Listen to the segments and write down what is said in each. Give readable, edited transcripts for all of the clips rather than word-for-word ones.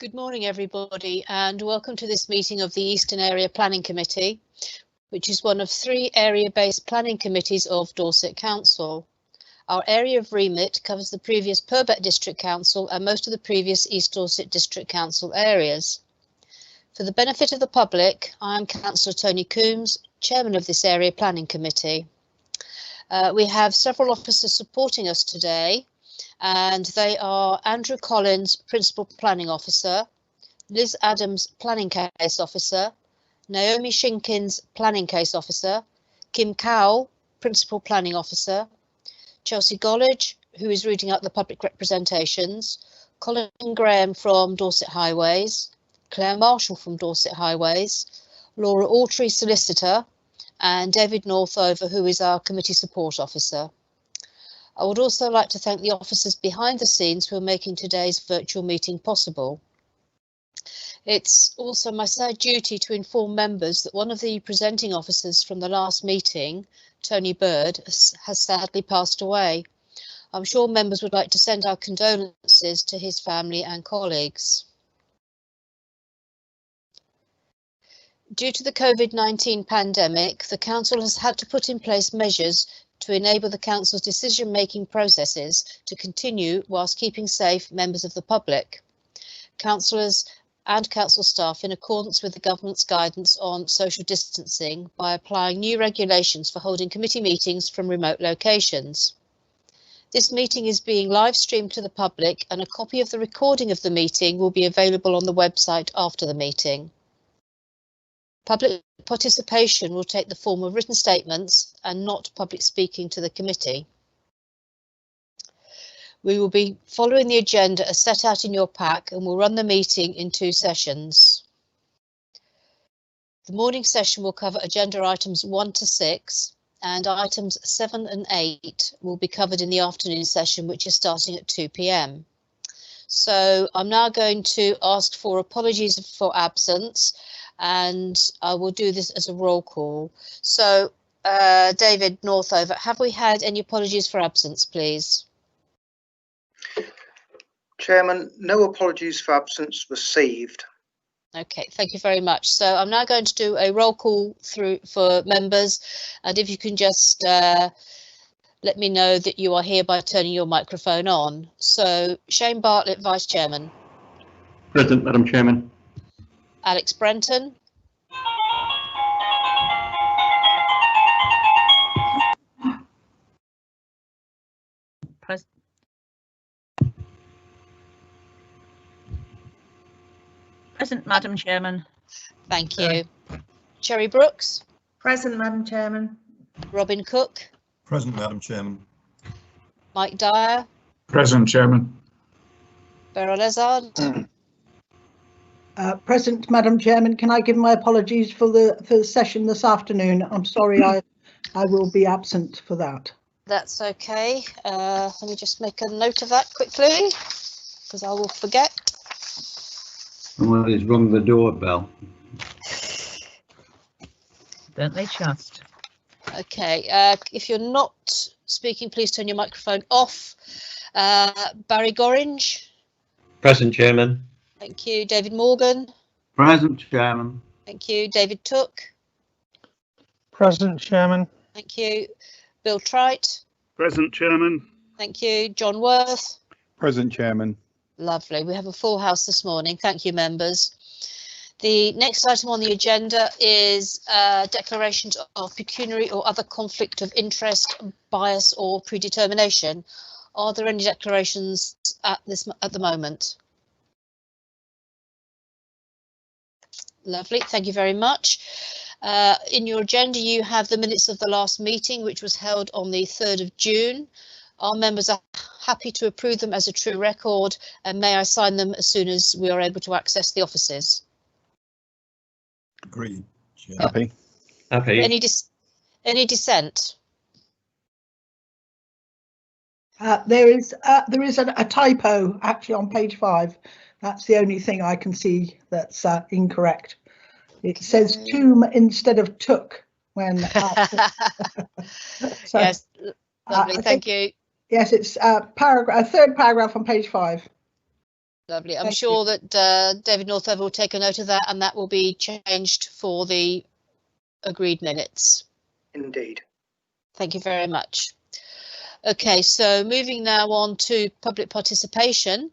Good morning, everybody, and welcome to this meeting of the Eastern Area Planning Committee, which is one of 3 area-based planning committees of Dorset Council. Our area of remit covers the previous Purbeck District Council and most of the previous East Dorset District Council areas. For the benefit of the public, I am Councillor Tony Coombs, Chairman of this Area Planning Committee. We have several officers supporting us today, and they are Andrew Collins, Principal Planning Officer, Liz Adams, Planning Case Officer, Naomi Shinkins, Planning Case Officer, Kim Cowell, Principal Planning Officer, Chelsea Gollage, who is reading out the public representations, Colin Graham from Dorset Highways, Claire Marshall from Dorset Highways, Laura Autry, Solicitor, and David Northover, who is our Committee Support Officer. I would also like to thank the officers behind the scenes who are making today's virtual meeting possible. It's also my sad duty to inform members that one of the presenting officers from the last meeting, Tony Bird, has sadly passed away. I'm sure members would like to send our condolences to his family and colleagues. Due to the COVID-19 pandemic, the Council has had to put in place measures to enable the Council's decision-making processes to continue whilst keeping safe members of the public, councillors and council staff in accordance with the government's guidance on social distancing by applying new regulations for holding committee meetings from remote locations. This meeting is being live streamed to the public, and a copy of the recording of the meeting will be available on the website after the meeting. Public participation will take the form of written statements and not public speaking to the committee. We will be following the agenda as set out in your pack and will run the meeting in 2 sessions. The morning session will cover agenda items 1 to 6, and items 7 and 8 will be covered in the afternoon session, which is starting at 2 p.m. So I'm now going to ask for apologies for absence, and I will do this as a roll call. So, David Northover, have we had any apologies for absence, please? Chairman, no apologies for absence received. Okay, thank you very much. So I'm now going to do a roll call through for members, and if you can just let me know that you are here by turning your microphone on. So Shane Bartlett, Vice Chairman. Present, Madam Chairman. Alex Brenton. Present, Madam Chairman. Thank you. Cherry Brooks. Present, Madam Chairman. Robin Cook. Present, Madam Chairman. Mike Dyer. Present, Chairman. Beryl Ezard. Present, Madam Chairman. Can I give my apologies for the session this afternoon? I'm sorry, I will be absent for that. That's okay. Let me just make a note of that quickly, because I will forget. Somebody's rung the doorbell. Don't they just? Okay, if you're not speaking, please turn your microphone off. Barry Gorringe. Present, Chairman. Thank you. David Morgan. Present, Chairman. Thank you. David Took. Present, Chairman. Thank you. Bill Trite. Present, Chairman. Thank you. John Worth. Present, Chairman. Lovely. We have a full house this morning. Thank you, members. The next item on the agenda is declarations of pecuniary or other conflict of interest, bias or predetermination. Are there any declarations at the moment? Lovely. Thank you very much. In your agenda, you have the minutes of the last meeting, which was held on the 3rd of June. Our members are happy to approve them as a true record, and may I sign them as soon as we are able to access the offices? Agreed. Happy. Happy. Any dissent? There is a typo actually on page 5. That's the only thing I can see that's incorrect. It says tomb instead of took when. So, yes, lovely. Thank you. Yes, it's third paragraph on page 5. Lovely. I'm Thank sure that David Northover will take a note of that, and that will be changed for the agreed minutes. Indeed. Thank you very much. Okay, so moving now on to public participation.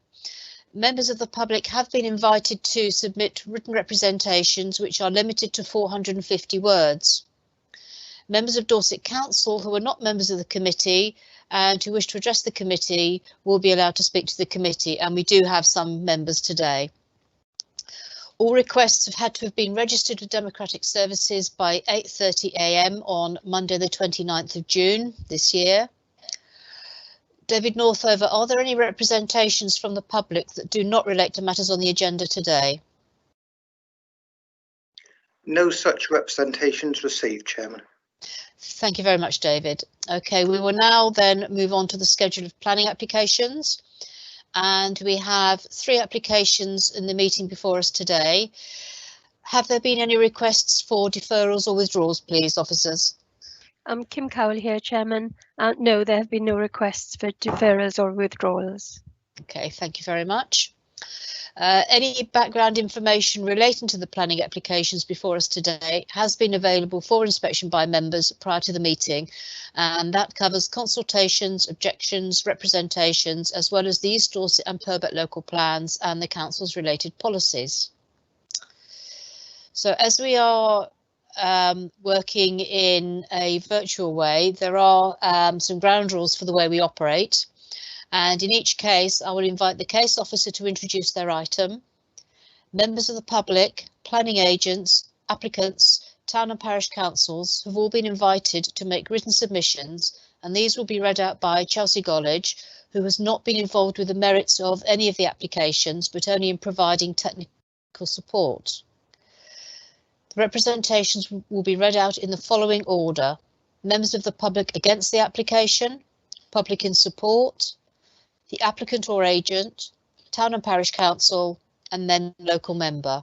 Members of the public have been invited to submit written representations which are limited to 450 words. Members of Dorset Council who are not members of the committee and who wish to address the committee will be allowed to speak to the committee, and we do have some members today. All requests have had to have been registered with Democratic Services by 8:30 AM on Monday the 29th of June this year. David Northover, are there any representations from the public that do not relate to matters on the agenda today? No such representations received, Chairman. Thank you very much, David. Okay, we will now then move on to the schedule of planning applications. And we have 3 applications in the meeting before us today. Have there been any requests for deferrals or withdrawals, please, officers? Kim Cowell here, Chairman. No, there have been no requests for deferrals or withdrawals. Okay, thank you very much. Any background information relating to the planning applications before us today has been available for inspection by members prior to the meeting, and that covers consultations, objections, representations, as well as the East Dorset and Purbeck local plans and the council's related policies. So as we are working in a virtual way, there are some ground rules for the way we operate. And in each case, I will invite the case officer to introduce their item. Members of the public, planning agents, applicants, town and parish councils have all been invited to make written submissions, and these will be read out by Chelsea Gollage, who has not been involved with the merits of any of the applications, but only in providing technical support. The representations will be read out in the following order: members of the public against the application, public in support, the applicant or agent, town and parish council, and then local member.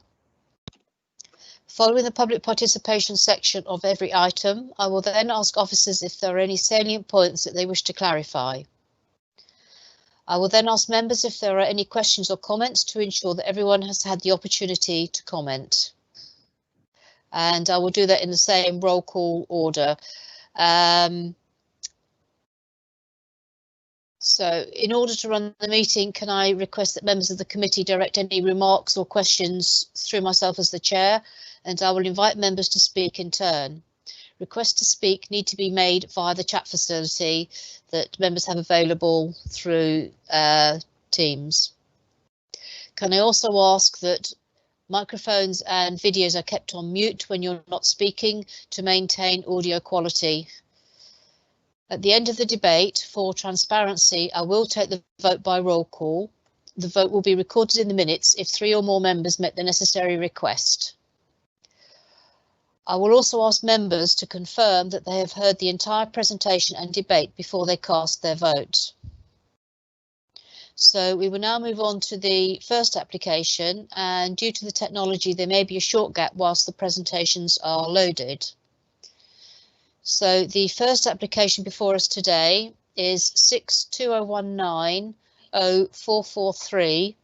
Following the public participation section of every item, I will then ask officers if there are any salient points that they wish to clarify. I will then ask members if there are any questions or comments to ensure that everyone has had the opportunity to comment. And I will do that in the same roll call order. So in order to run the meeting, can I request that members of the committee direct any remarks or questions through myself as the chair, and I will invite members to speak in turn. Requests to speak need to be made via the chat facility that members have available through Teams. Can I also ask that microphones and videos are kept on mute when you're not speaking to maintain audio quality? At the end of the debate, for transparency, I will take the vote by roll call. The vote will be recorded in the minutes if 3 or more members make the necessary request. I will also ask members to confirm that they have heard the entire presentation and debate before they cast their vote. So we will now move on to the first application, and due to the technology, there may be a short gap whilst the presentations are loaded. So the first application before us today is 62019-0443,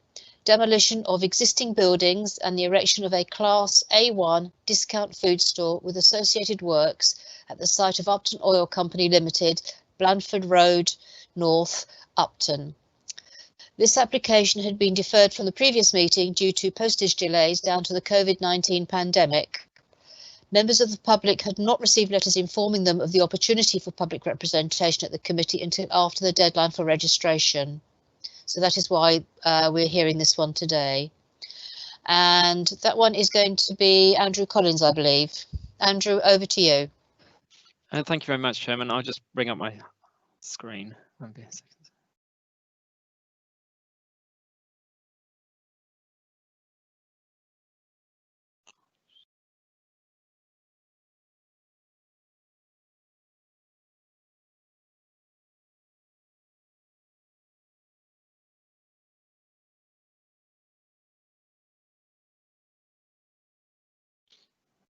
demolition of existing buildings and the erection of a Class A1 discount food store with associated works at the site of Upton Oil Company Limited, Blandford Road, North, Upton. This application had been deferred from the previous meeting due to postage delays down to the COVID-19 pandemic. Members of the public had not received letters informing them of the opportunity for public representation at the committee until after the deadline for registration. So that is why we're hearing this one today. And that one is going to be Andrew Collins, I believe. Andrew, over to you. Thank you very much, Chairman. I'll just bring up my screen. Won't be a second.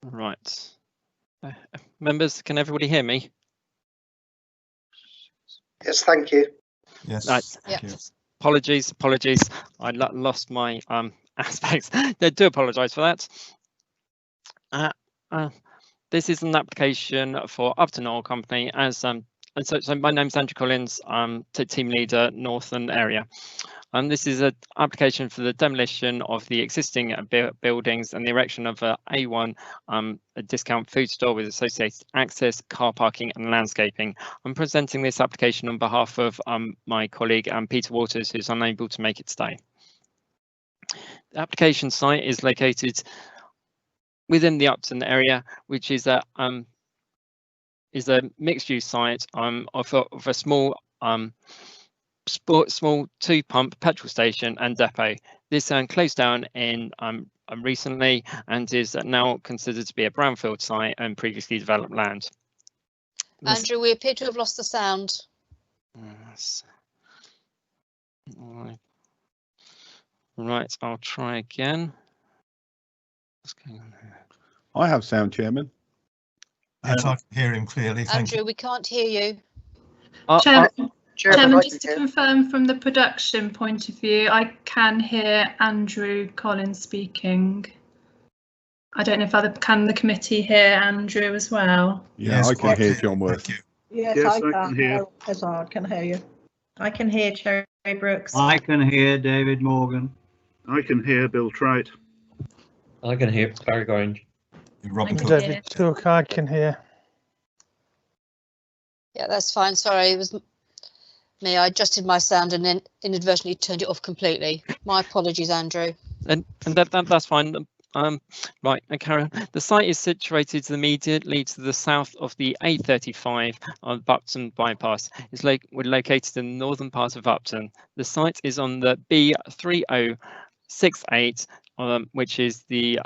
Right. Members, can everybody hear me? Yes, thank you. Yes. Right. Thank you. apologies. I lost my aspects. I do apologise for that. This is an application for Upton Oil Company as so my name's Andrew Collins. I'm team leader Northern area. This is an application for the demolition of the existing buildings and the erection of a A1 a discount food store with associated access, car parking and landscaping. I'm presenting this application on behalf of my colleague Peter Waters, who's unable to make it today. The application site is located within the Upton area, which is a mixed-use site of a small small 2-pump petrol station and depot. This closed down in recently and is now considered to be a brownfield site and previously developed land. Andrew, we appear to have lost the sound. Yes. Right, I'll try again. What's going on here? I have sound, Chairman. Yes, I can hear him clearly. Thank Andrew, you. we can't hear you. Chairman, just to confirm from the production point of view, I can hear Andrew Collins speaking. I don't know if can the committee hear Andrew as well? Yeah, Yes, I can quite hear clear. John Worth. Thank you. Yes, Yes, I I can can hear. Hazard can hear you. I can hear Cherry Brooks. I can hear David Morgan. I can hear Bill Trite. I can hear Barry Gorringe. Robin can Cook. hear. Took, I can hear. Yeah, that's fine. Sorry, it was me. I adjusted my sound and then inadvertently turned it off completely. My apologies, Andrew. And that's fine. Right, and carry on. The site is situated immediately to the south of the A35 on Upton bypass. We're located in the northern part of Upton. The site is on the B3068, which is the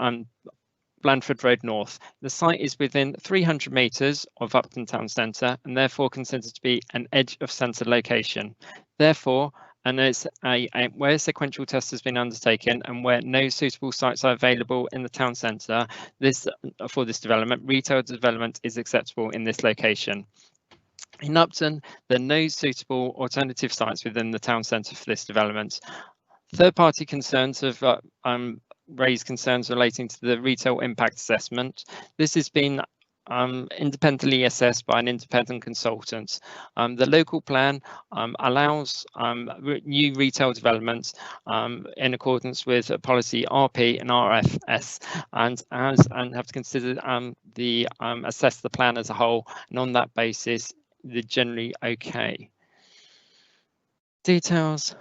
Blandford Road North. The site is within 300 metres of Upton Town Centre and therefore considered to be an edge of centre location. Therefore, and it's where a sequential test has been undertaken and where no suitable sites are available in the town centre, for this development, retail development is acceptable in this location. In Upton, there are no suitable alternative sites within the town centre for this development. Third-party concerns have raised concerns relating to the retail impact assessment. This has been independently assessed by an independent consultant. The local plan allows new retail development in accordance with policy RP and RFS, and have to consider assess the plan as a whole, and on that basis, they're generally okay. Details,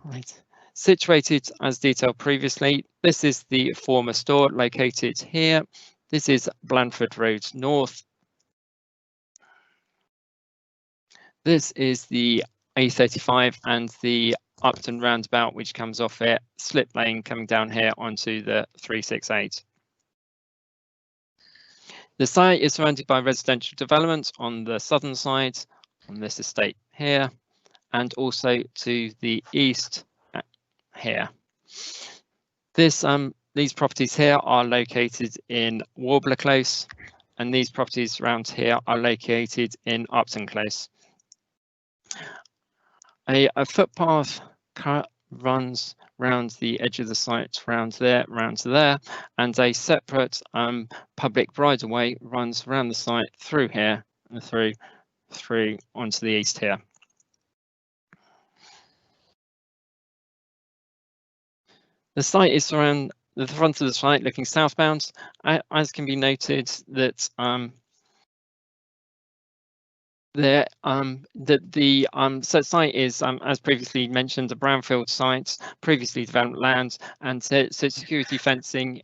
right. Situated as detailed previously, this is the former store located here. This is Blandford Road North. This is the A35 and the Upton roundabout, which comes off it, slip lane coming down here onto the 368. The site is surrounded by residential development on the southern side, on this estate here, and also to the east here. These properties here are located in Warbler Close, and these properties around here are located in Upton Close. A footpath runs round the edge of the site, round there, and a separate public bridleway runs around the site through here and through onto the east here. The site is around the front of the site looking southbound, as can be noted that the site is, as previously mentioned, a brownfield site, previously developed land, and so security fencing,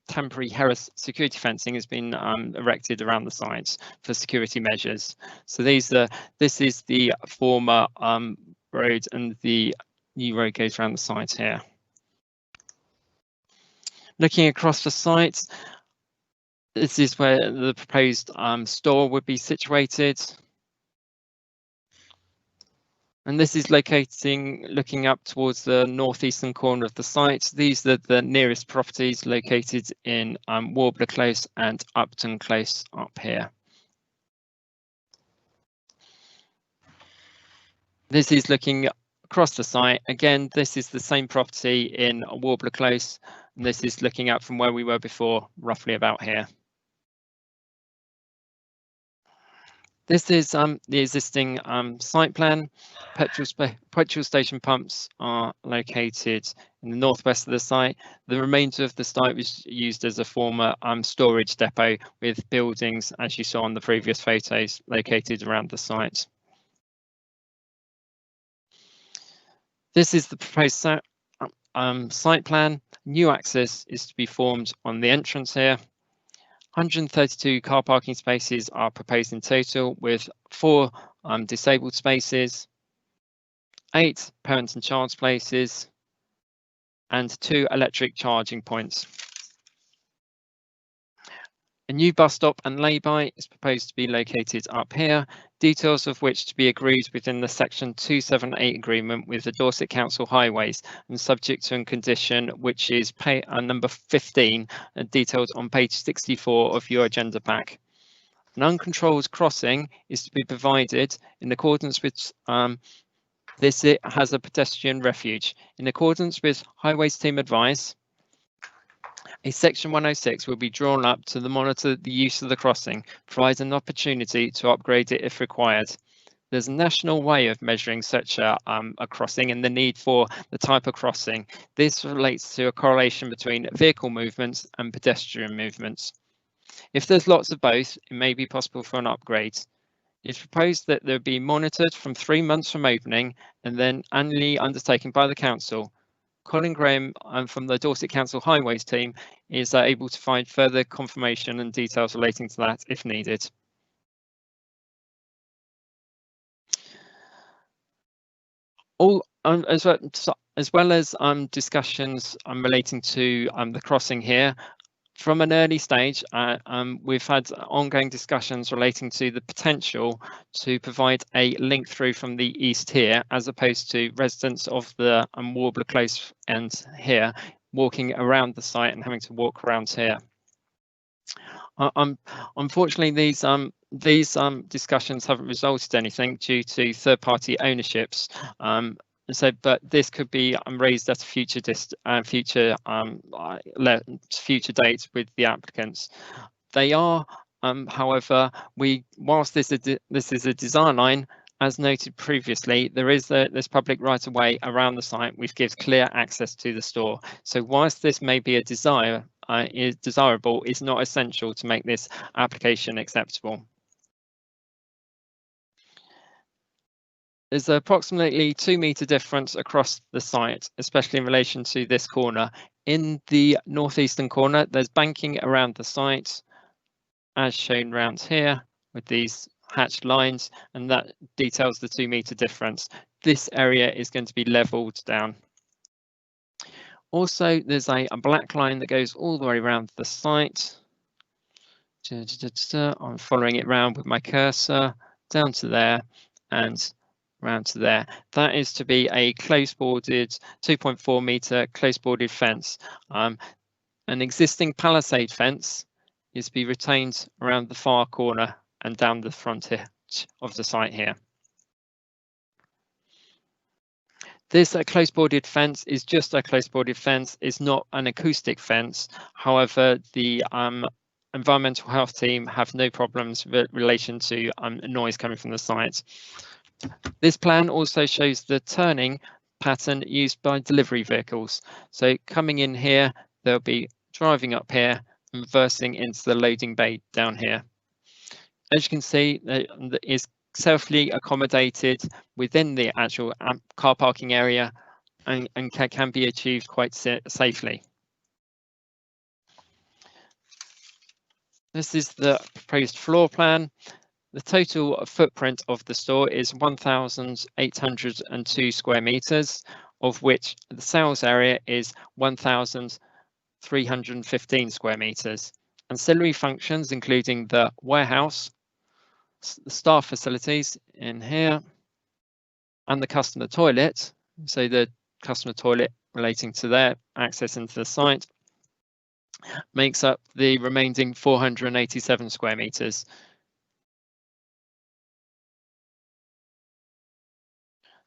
temporary security fencing has been erected around the site for security measures. So this is the former road, and the new road goes around the site here. Looking across the site, this is where the proposed store would be situated. And this is looking up towards the northeastern corner of the site. These are the nearest properties located in Warbler Close and Upton Close up here. This is looking across the site. Again, this is the same property in Warbler Close, and this is looking up from where we were before, roughly about here. This is the existing site plan. Petrol station pumps are located in the northwest of the site. The remainder of the site was used as a former storage depot with buildings, as you saw on the previous photos, located around the site. This is the proposed site plan. New access is to be formed on the entrance here. 132 car parking spaces are proposed in total, with 4 disabled spaces, 8 parent and child places, and 2 electric charging points. A new bus stop and lay-by is proposed to be located up here, details of which to be agreed within the Section 278 agreement with the Dorset Council Highways, and subject to a condition which is number 15, detailed on page 64 of your agenda pack. An uncontrolled crossing is to be provided in accordance with this. It has a pedestrian refuge. In accordance with Highways team advice, a section 106 will be drawn up to monitor the use of the crossing, provide an opportunity to upgrade it if required. There's a national way of measuring such a crossing and the need for the type of crossing. This relates to a correlation between vehicle movements and pedestrian movements. If there's lots of both, it may be possible for an upgrade. It's proposed that there be monitored from 3 months from opening and then annually undertaken by the council. Colin Graham from the Dorset Council Highways team is able to find further confirmation and details relating to that if needed. As well as discussions relating to the crossing here, from an early stage, we've had ongoing discussions relating to the potential to provide a link through from the east here, as opposed to residents of the Warbler Close end here walking around the site and having to walk around here. Unfortunately, these discussions haven't resulted in anything due to third-party ownerships. But this could be raised at a future date with the applicants. They are, however, whilst this is a design line, as noted previously, there is this public right of way around the site which gives clear access to the store. So whilst this may be a desirable, it's not essential to make this application acceptable. There's approximately 2 metre difference across the site, especially in relation to this corner. In the northeastern corner, there's banking around the site, as shown around here with these hatched lines, and that details the 2 metre difference. This area is going to be levelled down. Also, there's a black line that goes all the way around the site. I'm following it around with my cursor down to there and round to there. That is to be a close-boarded 2.4 metre close-boarded fence. An existing palisade fence is to be retained around the far corner and down the front of the site here. This close-boarded fence is just a close-boarded fence. It's not an acoustic fence. However, the environmental health team have no problems with relation to noise coming from the site. This plan also shows the turning pattern used by delivery vehicles. So coming in here, they'll be driving up here and reversing into the loading bay down here. As you can see, it is safely accommodated within the actual car parking area and can be achieved quite safely. This is the proposed floor plan. The total footprint of the store is 1,802 square meters, of which the sales area is 1,315 square meters. Ancillary functions, including the warehouse, the staff facilities in here, and the customer toilet. So the customer toilet relating to their access into the site makes up the remaining 487 square meters.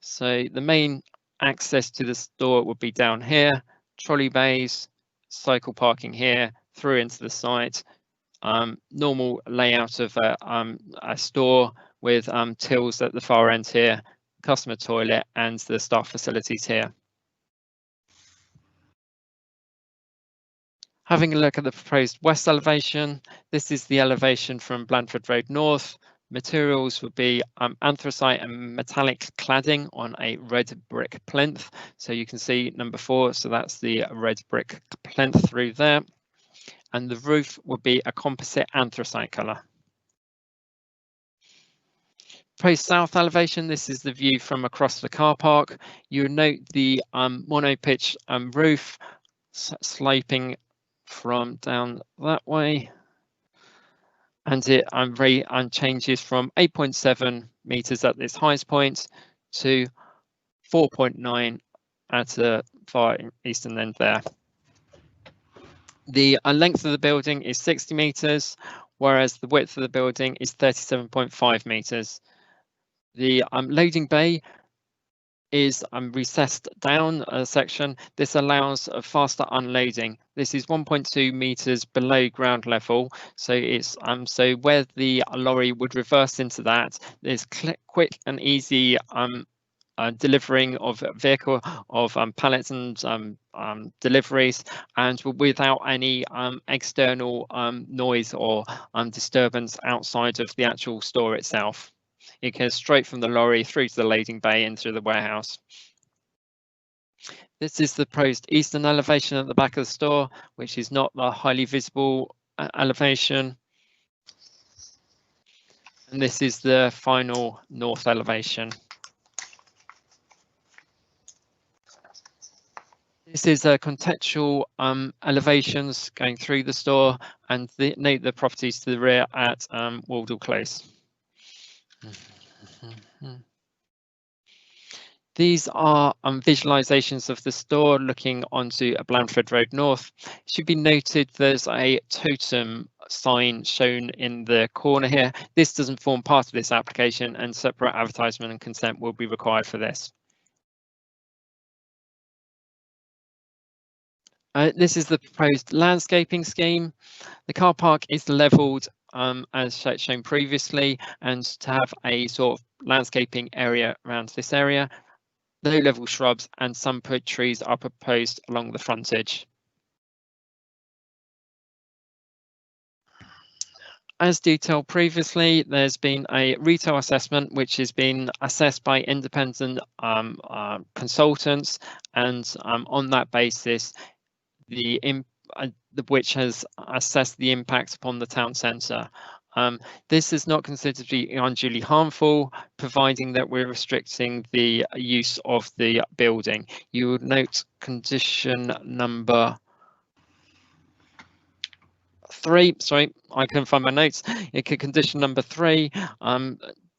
So the main access to the store would be down here, trolley bays, cycle parking here, through into the site. Normal layout of a store with tills at the far end here, customer toilet and the staff facilities here. Having a look at the proposed west elevation, this is the elevation from Blandford Road North. Materials would be anthracite and metallic cladding on a red brick plinth. So you can see number 4, so that's the red brick plinth through there. And the roof would be a composite anthracite colour. Proposed south elevation, this is the view from across the car park. You would note the mono-pitch roof sloping from down that way. And it changes from 8.7 metres at its highest point to 4.9 at the far eastern end there. The length of the building is 60 metres, whereas the width of the building is 37.5 metres. The loading bay is recessed down a section. This allows a faster unloading. This is 1.2 meters below ground level, so it's so where the lorry would reverse into that, there's quick and easy delivering of vehicle of pallets and deliveries, and without any external noise or disturbance outside of the actual store itself. It goes straight from the lorry through to the loading bay into the warehouse. This is the proposed eastern elevation at the back of the store, which is not the highly visible elevation. And this is the final north elevation. This is a contextual elevations going through the store, and note the properties to the rear at Waldall Close. These are visualizations of the store looking onto Blandford Road North. It should be noted there's a totem sign shown in the corner here. This doesn't form part of this application, and separate advertisement and consent will be required for this. This is the proposed landscaping scheme. The car park is levelled as shown previously, and to have a sort of landscaping area around this area. Low level shrubs and some trees are proposed along the frontage. As detailed previously, there's been a retail assessment which has been assessed by independent consultants, and on that basis, which has assessed the impact upon the town centre. This is not considered to be unduly harmful, providing that we're restricting the use of the building. You would note condition number 3. Sorry, I couldn't find my notes. Condition number 3.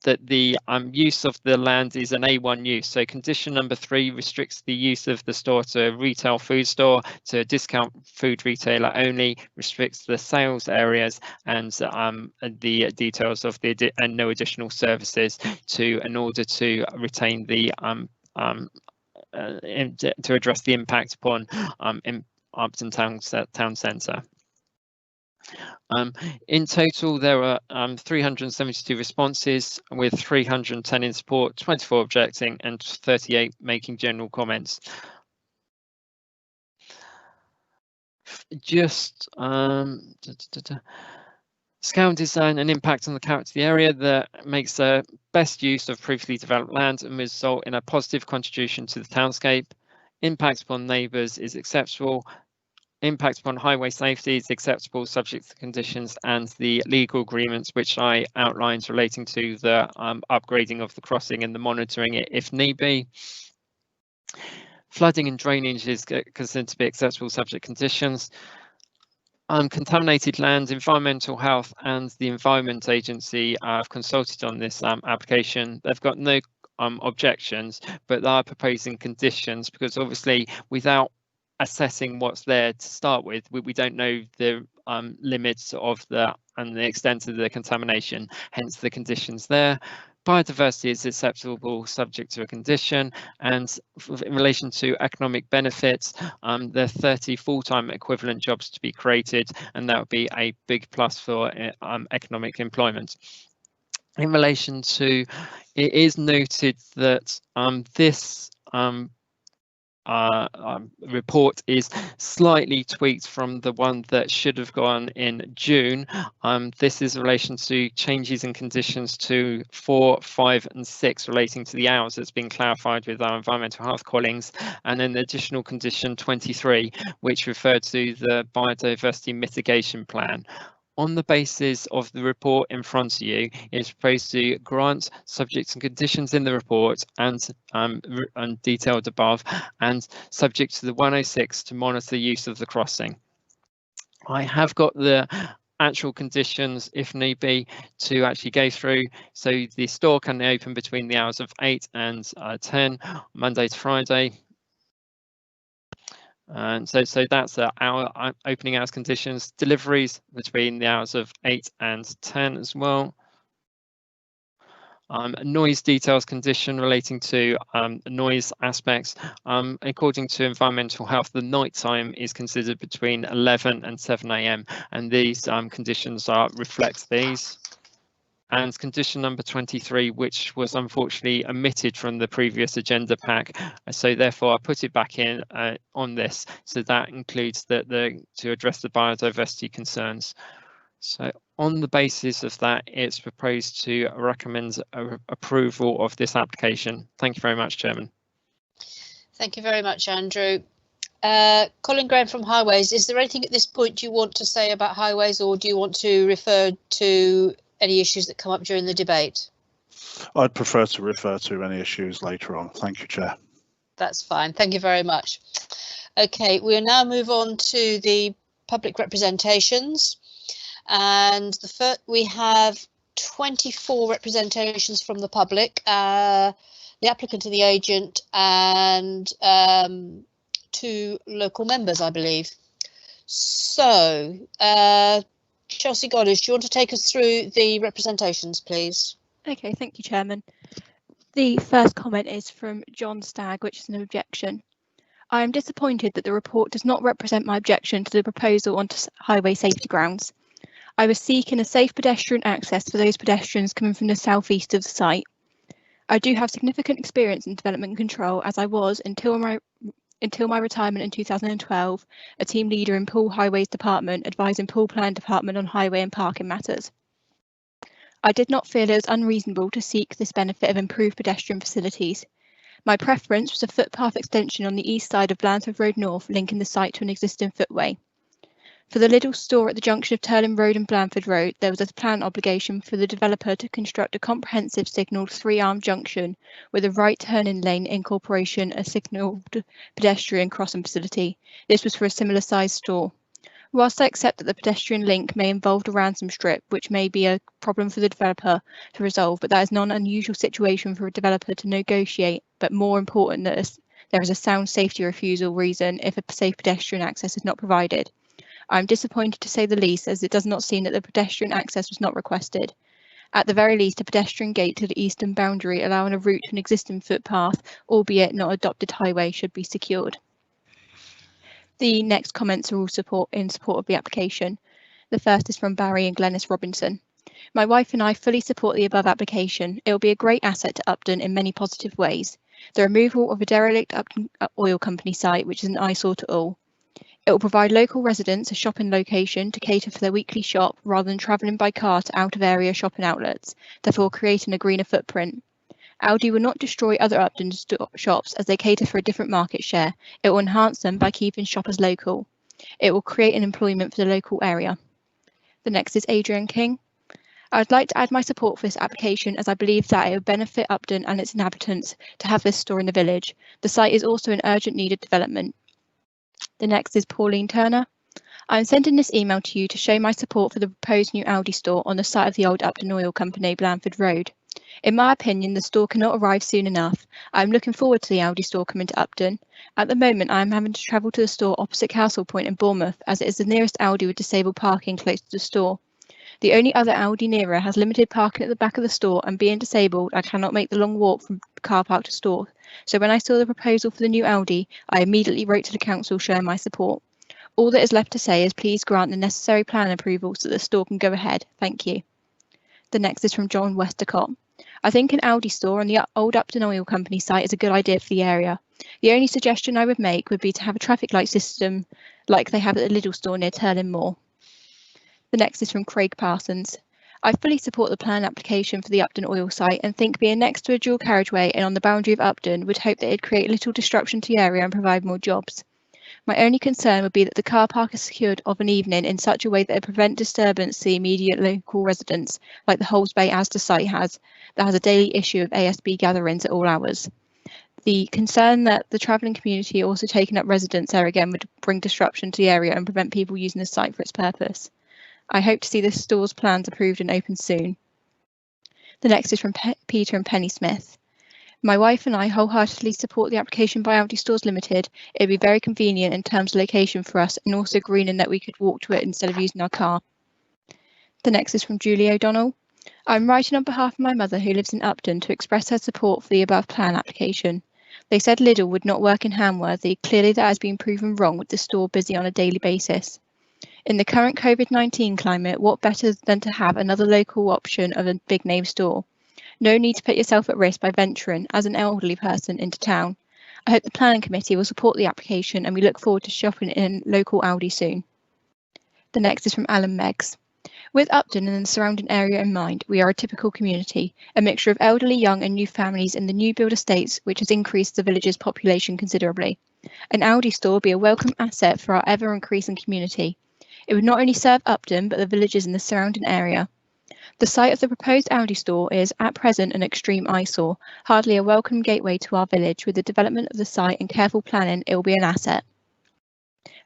That the use of the land is an A1 use. So condition number 3 restricts the use of the store to a retail food store, to a discount food retailer only, restricts the sales areas and the details of the and no additional services in order to retain the to address the impact upon Upton Town Centre. In total, there were 372 responses, with 310 in support, 24 objecting, and 38 making general comments. Just scale design and impact on the character of the area that makes the best use of previously developed land and result in a positive contribution to the townscape. Impact upon neighbours is acceptable. Impact upon highway safety is acceptable, subject to conditions and the legal agreements which I outlined relating to the upgrading of the crossing and the monitoring it if need be. Flooding and drainage is considered to be acceptable, subject conditions. Contaminated land, environmental health and the Environment Agency have consulted on this application. They've got no objections, but they are proposing conditions because obviously without assessing what's there to start with, we don't know the limits of and the extent of the contamination, hence the conditions there. biodiversity is acceptable subject to a condition, and in relation to economic benefits, there are 30 full-time equivalent jobs to be created, and that would be a big plus for economic employment. In relation to, it is noted that this report is slightly tweaked from the one that should have gone in June. This is in relation to changes in conditions to 4, 5 and 6 relating to the hours that's been clarified with our environmental health callings, and then the additional condition 23, which referred to the biodiversity mitigation plan. On the basis of the report in front of you, it is proposed to grant subject and conditions in the report and detailed above, and subject to the 106 to monitor the use of the crossing. I have got the actual conditions, if need be, to actually go through. So the store can open between the hours of 8 and 10, Monday to Friday. And so that's our opening hours conditions. Deliveries between the hours of 8 and 10 as well. Noise details condition relating to noise aspects. According to environmental health, the night time is considered between 11 and 7 AM, and these conditions reflect these. And condition number 23, which was unfortunately omitted from the previous agenda pack, so therefore I put it back in on this. So that includes to address the biodiversity concerns. So on the basis of that, it's proposed to recommend approval of this application. Thank you very much, Chairman. Thank you very much, Andrew. Colin Graham from Highways, is there anything at this point you want to say about highways, or do you want to refer to any issues that come up during the debate? I'd prefer to refer to any issues later on. Thank you, Chair. That's fine. Thank you very much. OK, we'll now move on to the public representations. And we have 24 representations from the public, the applicant and the agent, and 2 local members, I believe. So, Chelsea Goddard, do you want to take us through the representations, please? OK, thank you, Chairman. The first comment is from John Stagg, which is an objection. I am disappointed that the report does not represent my objection to the proposal on highway safety grounds. I was seeking a safe pedestrian access for those pedestrians coming from the southeast of the site. I do have significant experience in development control, as I was, until my retirement in 2012, a team leader in Poole Highways Department, advising Poole Plan Department on highway and parking matters. I did not feel it was unreasonable to seek this benefit of improved pedestrian facilities. My preference was a footpath extension on the east side of Blandford Road North, linking the site to an existing footway. For the Lidl store at the junction of Turling Road and Blandford Road, there was a plan obligation for the developer to construct a comprehensive signalled 3-arm junction with a right turning lane incorporation, a signalled pedestrian crossing facility. This was for a similar sized store. Whilst I accept that the pedestrian link may involve a ransom strip, which may be a problem for the developer to resolve, but that is not an unusual situation for a developer to negotiate, but more important that there is a sound safety refusal reason if a safe pedestrian access is not provided. I am disappointed to say the least, as it does not seem that the pedestrian access was not requested. At the very least, a pedestrian gate to the eastern boundary allowing a route to an existing footpath, albeit not adopted highway, should be secured. The next comments are all in support of the application. The first is from Barry and Glenys Robinson. My wife and I fully support the above application. It will be a great asset to Upton in many positive ways. The removal of a derelict Upton oil company site, which is an eyesore to all. It will provide local residents a shopping location to cater for their weekly shop rather than travelling by car to out-of-area shopping outlets, therefore creating a greener footprint. Aldi will not destroy other Upton shops as they cater for a different market share. It will enhance them by keeping shoppers local. It will create an employment for the local area. The next is Adrian King. I would like to add my support for this application as I believe that it would benefit Upton and its inhabitants to have this store in the village. The site is also in urgent need of development. The next is Pauline Turner. I am sending this email to you to show my support for the proposed new Aldi store on the site of the old Upton Oil Company, Blandford Road. In my opinion, the store cannot arrive soon enough. I am looking forward to the Aldi store coming to Upton. At the moment, I am having to travel to the store opposite Castle Point in Bournemouth, as it is the nearest Aldi with disabled parking close to the store. The only other Aldi nearer has limited parking at the back of the store, and being disabled, I cannot make the long walk from car park to store. So when I saw the proposal for the new Aldi, I immediately wrote to the council showing my support. All that is left to say is please grant the necessary plan approval so that the store can go ahead. Thank you. The next is from John Westacott. I think an Aldi store on the old Upton Oil Company site is a good idea for the area. The only suggestion I would make would be to have a traffic light system like they have at the Lidl store near Turlin Moor. The next is from Craig Parsons. I fully support the plan application for the Upton Oil site and think being next to a dual carriageway and on the boundary of Upton would hope that it'd create little disruption to the area and provide more jobs. My only concern would be that the car park is secured of an evening in such a way that it prevent disturbance to the immediate local residents, like the Holmes Bay Asda site has, that has a daily issue of ASB gatherings at all hours. The concern that the travelling community also taking up residence there again would bring disruption to the area and prevent people using the site for its purpose. I hope to see this store's plans approved and open soon. The next is from Peter and Penny Smith. My wife and I wholeheartedly support the application by Aldi Stores Limited. It would be very convenient in terms of location for us and also green in that we could walk to it instead of using our car. The next is from Julie O'Donnell. I'm writing on behalf of my mother who lives in Upton to express her support for the above plan application. They said Lidl would not work in Hamworthy. Clearly that has been proven wrong with the store busy on a daily basis. In the current COVID-19 climate, what better than to have another local option of a big name store? No need to put yourself at risk by venturing, as an elderly person, into town. I hope the planning committee will support the application and we look forward to shopping in local Aldi soon. The next is from Alan Meggs. With Upton and the surrounding area in mind, we are a typical community, a mixture of elderly, young and new families in the new build estates, which has increased the village's population considerably. An Aldi store would be a welcome asset for our ever-increasing community. It would not only serve Upton, but the villages in the surrounding area. The site of the proposed Aldi store is, at present, an extreme eyesore, hardly a welcome gateway to our village. With the development of the site and careful planning, it will be an asset.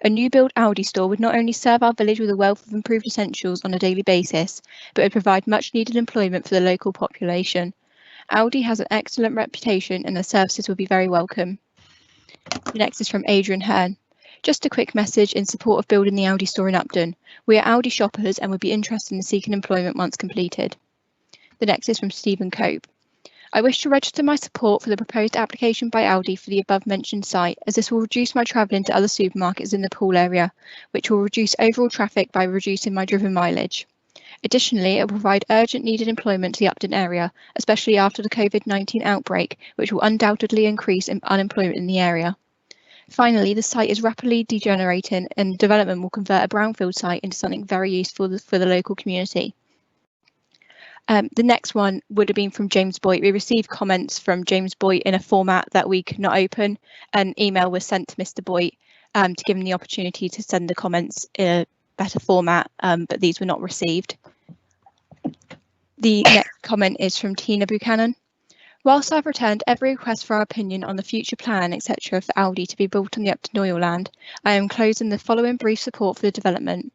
A new build Aldi store would not only serve our village with a wealth of improved essentials on a daily basis, but would provide much needed employment for the local population. Aldi has an excellent reputation and their services will be very welcome. The next is from Adrian Hearn. Just a quick message in support of building the Aldi store in Upton. We are Aldi shoppers and would be interested in seeking employment once completed. The next is from Stephen Cope. I wish to register my support for the proposed application by Aldi for the above mentioned site, as this will reduce my travelling to other supermarkets in the Poole area, which will reduce overall traffic by reducing my driven mileage. Additionally, it will provide urgent needed employment to the Upton area, especially after the COVID-19 outbreak, which will undoubtedly increase unemployment in the area. Finally, the site is rapidly degenerating and development will convert a brownfield site into something very useful for the local community. The next one would have been from James Boyd. We received comments from James Boyd in a format that we could not open. An email was sent to Mr. Boyd to give him the opportunity to send the comments in a better format, but these were not received. The next comment is from Tina Buchanan. Whilst I've returned every request for our opinion on the future plan, etc. for Aldi to be built on the Upton Oil land, I am closing the following brief support for the development.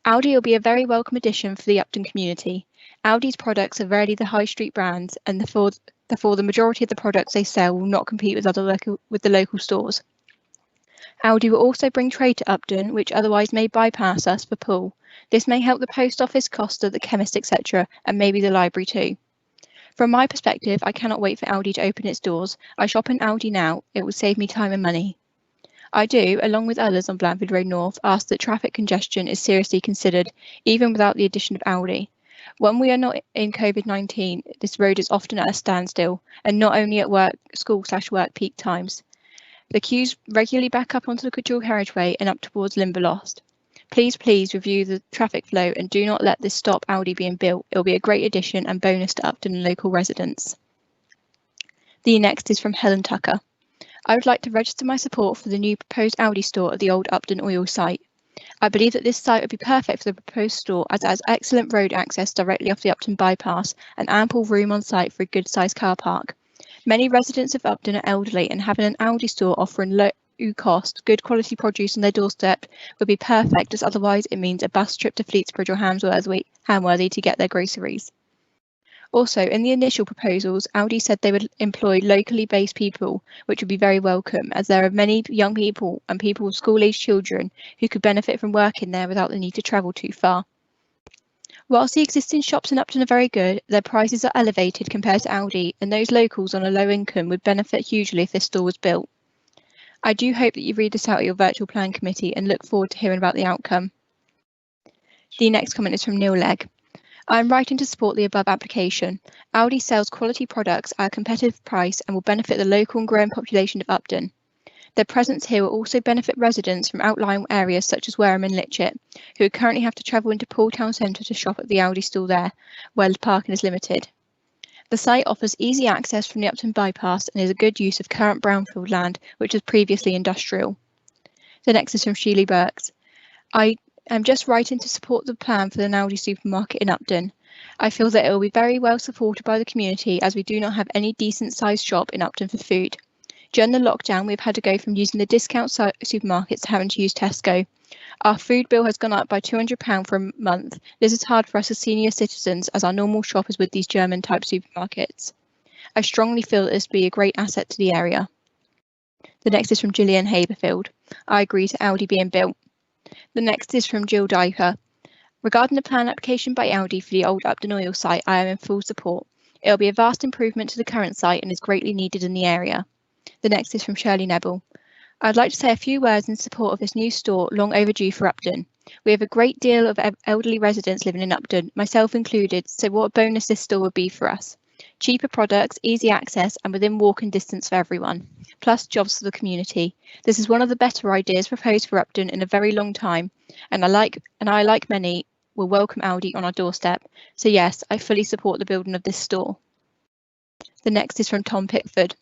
Aldi will be a very welcome addition for the Upton community. Aldi's products are rarely the high street brands and therefore the majority of the products they sell will not compete with the local stores. Aldi will also bring trade to Upton, which otherwise may bypass us for Poole. This may help the post office, Costa, the chemist, etc. and maybe the library too. From my perspective, I cannot wait for Aldi to open its doors. I shop in Aldi now. It will save me time and money. I do, along with others on Blandford Road North, ask that traffic congestion is seriously considered, even without the addition of Aldi. When we are not in COVID-19, this road is often at a standstill, and not only at school/work peak times. The queues regularly back up onto the dual carriageway and up towards Limberlost. Please review the traffic flow and do not let this stop Aldi being built. It will be a great addition and bonus to Upton and local residents. The next is from Helen Tucker. I would like to register my support for the new proposed Aldi store at the old Upton Oil site. I believe that this site would be perfect for the proposed store as it has excellent road access directly off the Upton bypass and ample room on site for a good sized car park. Many residents of Upton are elderly and having an Aldi store offering low cost, good quality produce on their doorstep would be perfect, as otherwise it means a bus trip to Fleetsbridge or Hamworthy to get their groceries. Also, in the initial proposals, Aldi said they would employ locally based people, which would be very welcome, as there are many young people and people with school-aged children who could benefit from working there without the need to travel too far. Whilst the existing shops in Upton are very good, their prices are elevated compared to Aldi, and those locals on a low income would benefit hugely if this store was built. I do hope that you read this out at your virtual plan committee and look forward to hearing about the outcome. The next comment is from Neil Legg. I am writing to support the above application. Aldi sells quality products at a competitive price and will benefit the local and growing population of Upton. Their presence here will also benefit residents from outlying areas such as Wareham and Litchett, who currently have to travel into Poole Town Centre to shop at the Aldi store there, where parking is limited. The site offers easy access from the Upton bypass and is a good use of current brownfield land, which was previously industrial. The next is from Sheely Burks. I am just writing to support the plan for the Aldi supermarket in Upton. I feel that it will be very well supported by the community, as we do not have any decent sized shop in Upton for food. During the lockdown, we've had to go from using the discount supermarkets to having to use Tesco. Our food bill has gone up by £200 for a month. This is hard for us as senior citizens, as our normal shop is with these German type supermarkets. I strongly feel that this would be a great asset to the area. The next is from Gillian Haberfield. I agree to Aldi being built. The next is from Jill Dyker. Regarding the plan application by Aldi for the old Upton oil site, I am in full support. It will be a vast improvement to the current site and is greatly needed in the area. The next is from Shirley Nebel. I'd like to say a few words in support of this new store, long overdue for Upton. We have a great deal of elderly residents living in Upton, myself included, so what a bonus this store would be for us. Cheaper products, easy access and within walking distance for everyone, plus jobs for the community. This is one of the better ideas proposed for Upton in a very long time, and I, like many, will welcome Aldi on our doorstep. So yes, I fully support the building of this store. The next is from Tom Pickford.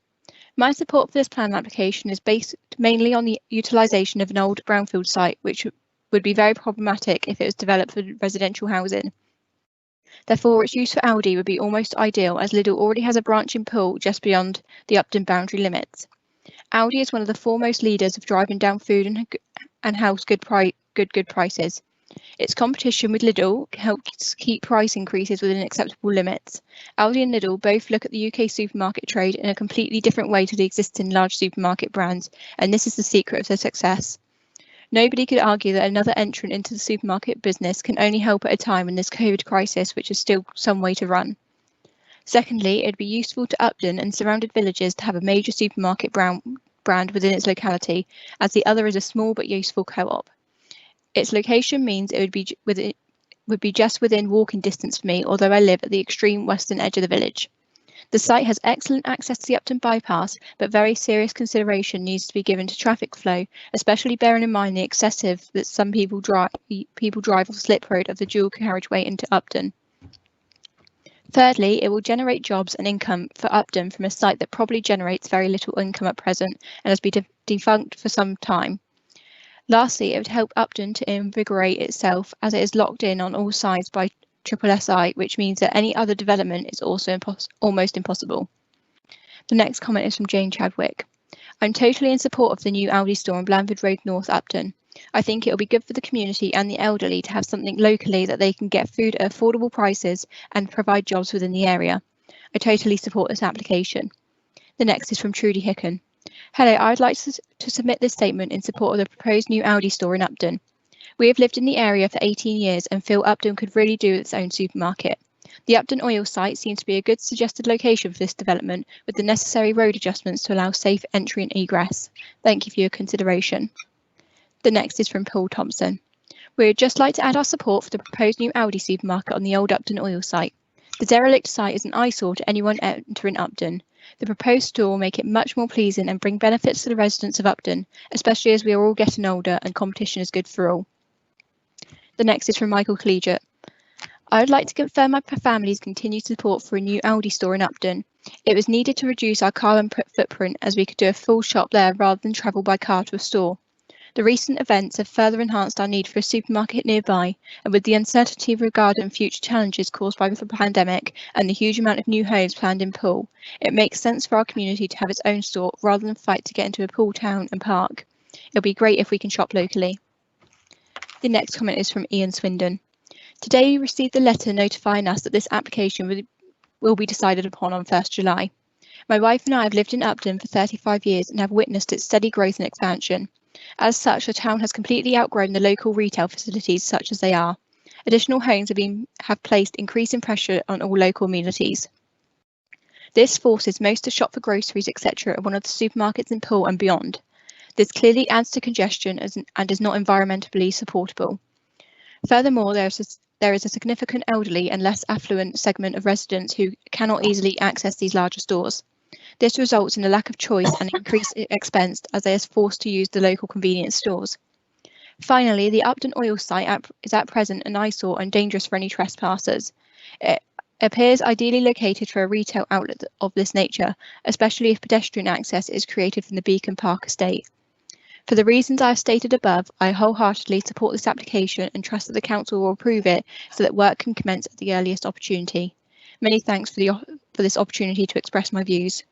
My support for this plan application is based mainly on the utilisation of an old brownfield site, which would be very problematic if it was developed for residential housing. Therefore, its use for Aldi would be almost ideal, as Lidl already has a branch in Poole just beyond the Upton boundary limits. Aldi is one of the foremost leaders of driving down food and house good prices. Its competition with Lidl helps keep price increases within acceptable limits. Aldi and Lidl both look at the UK supermarket trade in a completely different way to the existing large supermarket brands, and this is the secret of their success. Nobody could argue that another entrant into the supermarket business can only help at a time in this COVID crisis, which is still some way to run. Secondly, it'd be useful to Upton and surrounded villages to have a major supermarket brand within its locality, as the other is a small but useful co-op. Its location means it would be just within walking distance for me, although I live at the extreme western edge of the village. The site has excellent access to the Upton bypass, but very serious consideration needs to be given to traffic flow, especially bearing in mind the excessive that some people drive off Slip Road of the dual carriageway into Upton. Thirdly, it will generate jobs and income for Upton from a site that probably generates very little income at present and has been defunct for some time. Lastly, it would help Upton to invigorate itself, as it is locked in on all sides by SSI, which means that any other development is also almost impossible. The next comment is from Jane Chadwick. I'm totally in support of the new Aldi store on Blandford Road North, Upton. I think it will be good for the community and the elderly to have something locally that they can get food at affordable prices and provide jobs within the area. I totally support this application. The next is from Trudy Hicken. Hello, I'd like to submit this statement in support of the proposed new Aldi store in Upton. We have lived in the area for 18 years and feel Upton could really do its own supermarket. The Upton oil site seems to be a good suggested location for this development, with the necessary road adjustments to allow safe entry and egress. Thank you for your consideration. The next is from Paul Thompson. We would just like to add our support for the proposed new Aldi supermarket on the old Upton oil site. The derelict site is an eyesore to anyone entering Upton. The proposed store will make it much more pleasing and bring benefits to the residents of Upton, especially as we are all getting older and competition is good for all. The next is from Michael Collegiate. I would like to confirm my family's continued support for a new Aldi store in Upton. It was needed to reduce our carbon footprint, as we could do a full shop there rather than travel by car to a store. The recent events have further enhanced our need for a supermarket nearby, and with the uncertainty regarding future challenges caused by the pandemic and the huge amount of new homes planned in Poole, it makes sense for our community to have its own store rather than fight to get into a Poole town and park. It'll be great if we can shop locally. The next comment is from Ian Swindon. Today we received a letter notifying us that this application will be decided upon on 1st July. My wife and I have lived in Upton for 35 years and have witnessed its steady growth and expansion. As such, the town has completely outgrown the local retail facilities such as they are. Additional homes have placed increasing pressure on all local amenities. This forces most to shop for groceries, etc. at one of the supermarkets in Poole and beyond. This clearly adds to congestion and is not environmentally supportable. Furthermore, there is a significant elderly and less affluent segment of residents who cannot easily access these larger stores. This results in a lack of choice and increased expense as they are forced to use the local convenience stores. Finally, the Upton Oil site is at present an eyesore and dangerous for any trespassers. It appears ideally located for a retail outlet of this nature, especially if pedestrian access is created from the Beacon Park estate. For the reasons I have stated above, I wholeheartedly support this application and trust that the Council will approve it so that work can commence at the earliest opportunity. Many thanks for this opportunity to express my views.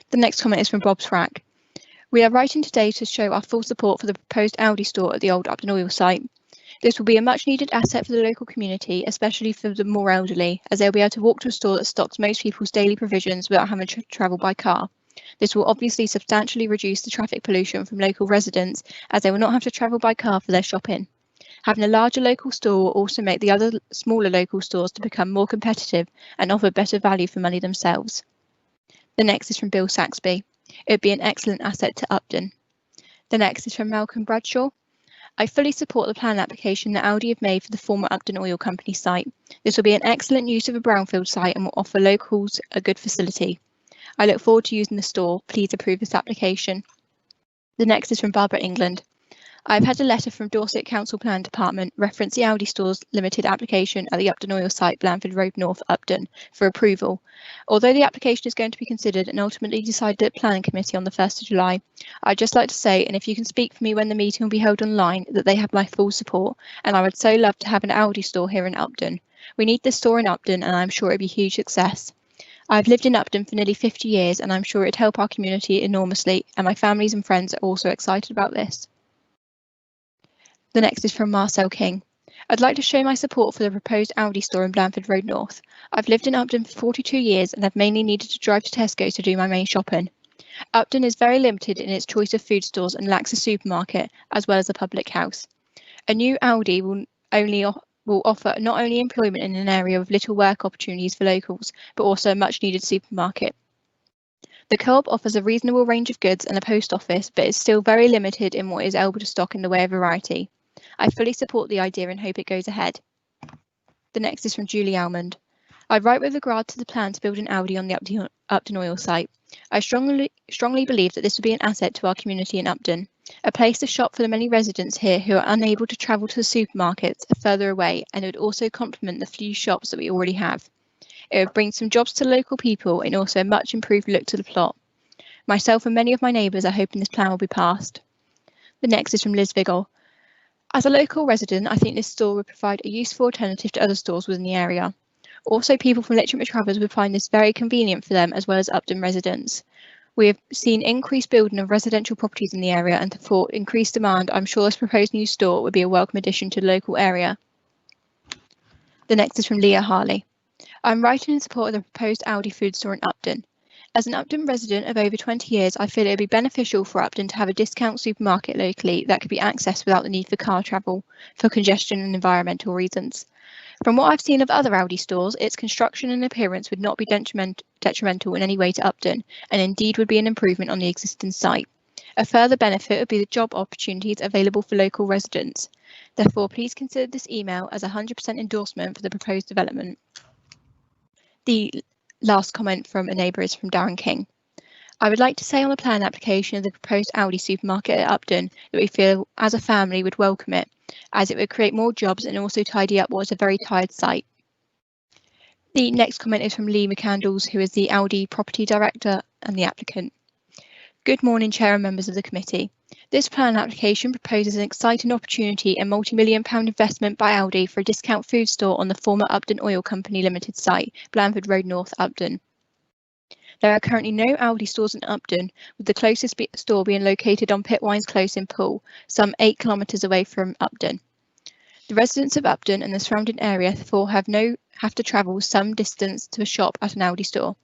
The next comment is from Bob Sprack. We are writing today to show our full support for the proposed Aldi store at the old Upton Oil site. This will be a much needed asset for the local community, especially for the more elderly, as they'll be able to walk to a store that stocks most people's daily provisions without having to travel by car. This will obviously substantially reduce the traffic pollution from local residents, as they will not have to travel by car for their shopping. Having a larger local store will also make the other smaller local stores to become more competitive and offer better value for money themselves. The next is from Bill Saxby. It would be an excellent asset to Upton. The next is from Malcolm Bradshaw. I fully support the plan application that Aldi have made for the former Upton Oil Company site. This will be an excellent use of a brownfield site and will offer locals a good facility. I look forward to using the store. Please approve this application. The next is from Barbara England. I've had a letter from Dorset Council Plan Department reference the Aldi Stores Limited application at the Upton Oil site, Blandford Road North, Upton, for approval. Although the application is going to be considered and ultimately decided at Planning Committee on the 1st of July, I'd just like to say, and if you can speak for me when the meeting will be held online, that they have my full support, and I would so love to have an Aldi store here in Upton. We need this store in Upton, and I'm sure it'd be a huge success. I've lived in Upton for nearly 50 years, and I'm sure it'd help our community enormously, and my families and friends are also excited about this. The next is from Marcel King. I'd like to show my support for the proposed Aldi store in Blandford Road North. I've lived in Upton for 42 years and have mainly needed to drive to Tesco to do my main shopping. Upton is very limited in its choice of food stores and lacks a supermarket as well as a public house. A new Aldi will offer not only employment in an area with little work opportunities for locals, but also a much needed supermarket. The co-op offers a reasonable range of goods and a post office, but is still very limited in what is able to stock in the way of variety. I fully support the idea and hope it goes ahead. The next is from Julie Almond. I write with regard to the plan to build an Aldi on the Upton Oil site. I strongly believe that this would be an asset to our community in Upton, a place to shop for the many residents here who are unable to travel to the supermarkets further away, and it would also complement the few shops that we already have. It would bring some jobs to local people and also a much improved look to the plot. Myself and many of my neighbours are hoping this plan will be passed. The next is from Liz Vigil. As a local resident, I think this store would provide a useful alternative to other stores within the area. Also, people from Litchfield Travellers would find this very convenient for them as well as Upton residents. We have seen increased building of residential properties in the area, and for increased demand, I'm sure this proposed new store would be a welcome addition to the local area. The next is from Leah Harley. I'm writing in support of the proposed Aldi food store in Upton. As an Upton resident of over 20 years, I feel it would be beneficial for Upton to have a discount supermarket locally that could be accessed without the need for car travel for congestion and environmental reasons. From what I've seen of other Aldi stores, its construction and appearance would not be detrimental in any way to Upton, and indeed would be an improvement on the existing site. A further benefit would be the job opportunities available for local residents. Therefore, please consider this email as a 100% endorsement for the proposed development. The last comment from a neighbour is from Darren King. I would like to say on the plan application of the proposed Aldi supermarket at Upton that we feel as a family would welcome it, as it would create more jobs and also tidy up what is a very tired site. The next comment is from Lee McCandles, who is the Aldi property director and the applicant. Good morning, Chair and members of the committee. This plan application proposes an exciting opportunity and multi-million-pound investment by Aldi for a discount food store on the former Upton Oil Company Limited site, Blandford Road North, Upton. There are currently no Aldi stores in Upton, with the closest store being located on Pitwines Close in Poole, some 8 kilometres away from Upton. The residents of Upton and the surrounding area therefore have to travel some distance to a shop at an Aldi store.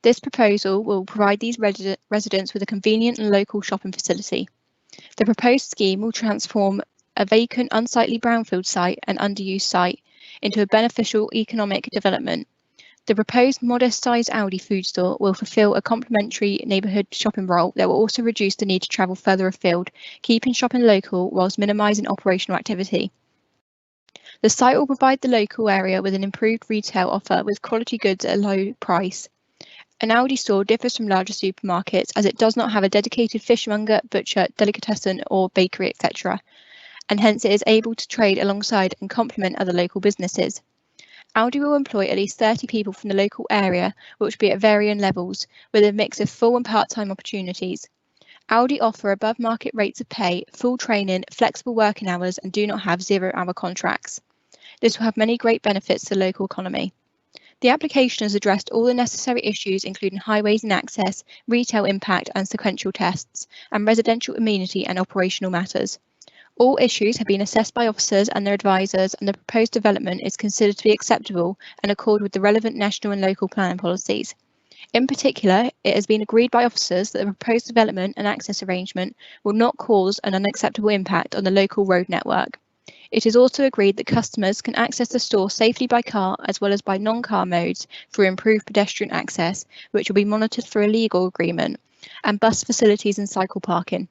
This proposal will provide these residents with a convenient and local shopping facility. The proposed scheme will transform a vacant unsightly brownfield site and underused site into a beneficial economic development. The proposed modest-sized Aldi food store will fulfil a complementary neighbourhood shopping role that will also reduce the need to travel further afield, keeping shopping local whilst minimising operational activity. The site will provide the local area with an improved retail offer with quality goods at a low price. An Aldi store differs from larger supermarkets as it does not have a dedicated fishmonger, butcher, delicatessen or bakery, etc., and hence it is able to trade alongside and complement other local businesses. Aldi will employ at least 30 people from the local area, which will be at varying levels, with a mix of full and part-time opportunities. Aldi offer above market rates of pay, full training, flexible working hours, and do not have 0-hour contracts. This will have many great benefits to the local economy. The application has addressed all the necessary issues, including highways and access, retail impact and sequential tests, and residential amenity and operational matters. All issues have been assessed by officers and their advisors, and the proposed development is considered to be acceptable and accord with the relevant national and local planning policies. In particular, it has been agreed by officers that the proposed development and access arrangement will not cause an unacceptable impact on the local road network. It is also agreed that customers can access the store safely by car as well as by non-car modes through improved pedestrian access, which will be monitored through a legal agreement, and bus facilities and cycle parking.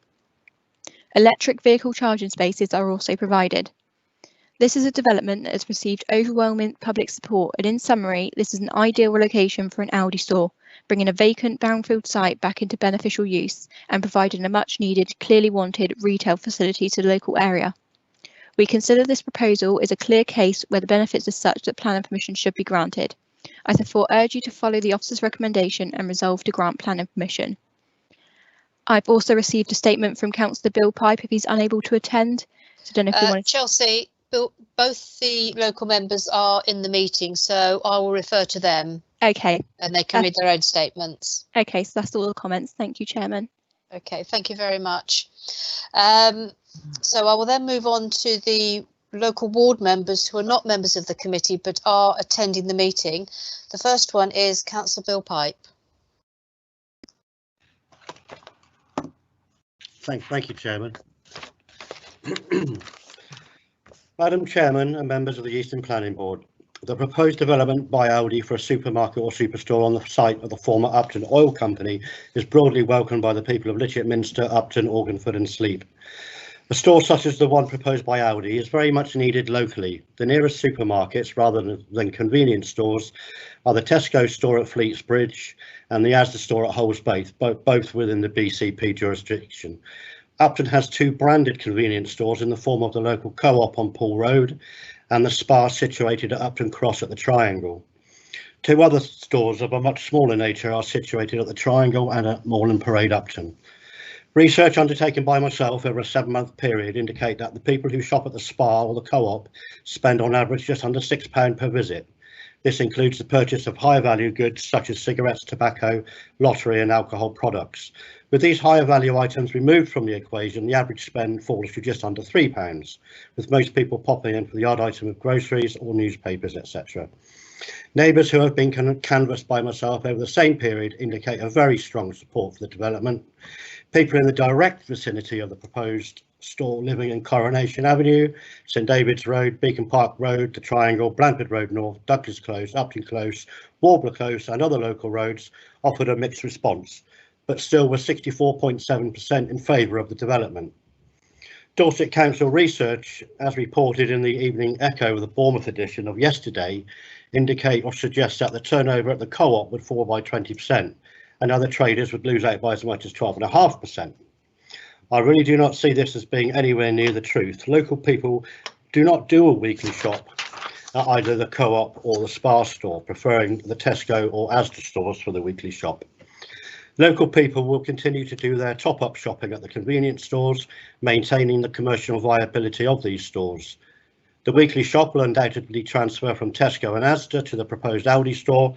Electric vehicle charging spaces are also provided. This is a development that has received overwhelming public support, and in summary, this is an ideal location for an Aldi store, bringing a vacant brownfield site back into beneficial use and providing a much needed, clearly wanted retail facility to the local area. We consider this proposal is a clear case where the benefits are such that planning permission should be granted. I therefore urge you to follow the officer's recommendation and resolve to grant planning permission. I've also received a statement from Councillor Bill Pipe if he's unable to attend. So I don't know if you want to... Chelsea, both the local members are in the meeting, so I will refer to them. Okay. And they can read their own statements. Okay, so that's all the comments. Thank you, Chairman. Okay, thank you very much. So I will then move on to the local ward members who are not members of the committee but are attending the meeting. The first one is Councillor Bill Pipe. Thank you, Chairman. Madam Chairman and members of the Eastern Planning Board, the proposed development by Aldi for a supermarket or superstore on the site of the former Upton Oil Company is broadly welcomed by the people of Litchett Minster, Upton, Organford and Sleep. A store such as the one proposed by Aldi is very much needed locally. The nearest supermarkets, rather than convenience stores, are the Tesco store at Fleets Bridge and the Asda store at Holsbath, both within the BCP jurisdiction. Upton has two branded convenience stores in the form of the local Co-op on Poole Road and the Spa situated at Upton Cross at the Triangle. Two other stores of a much smaller nature are situated at the Triangle and at Moorland Parade Upton. Research undertaken by myself over a 7-month period indicate that the people who shop at the Spa or the Co-op spend on average just under £6 per visit. This includes the purchase of higher value goods such as cigarettes, tobacco, lottery and alcohol products. With these higher value items removed from the equation, the average spend falls to just under £3, with most people popping in for the odd item of groceries or newspapers, etc. Neighbours who have been canvassed by myself over the same period indicate a very strong support for the development. People in the direct vicinity of the proposed store living in Coronation Avenue, St David's Road, Beacon Park Road, the Triangle, Blandford Road North, Douglas Close, Upton Close, Warbler Close and other local roads offered a mixed response, but still were 64.7% in favour of the development. Dorset Council research, as reported in the Evening Echo of the Bournemouth edition of yesterday, indicate or suggest that the turnover at the Co-op would fall by 20% and other traders would lose out by as much as 12.5%. I really do not see this as being anywhere near the truth. Local people do not do a weekly shop at either the Co-op or the Spa store, preferring the Tesco or Asda stores for the weekly shop. Local people will continue to do their top-up shopping at the convenience stores, maintaining the commercial viability of these stores. The weekly shop will undoubtedly transfer from Tesco and Asda to the proposed Aldi store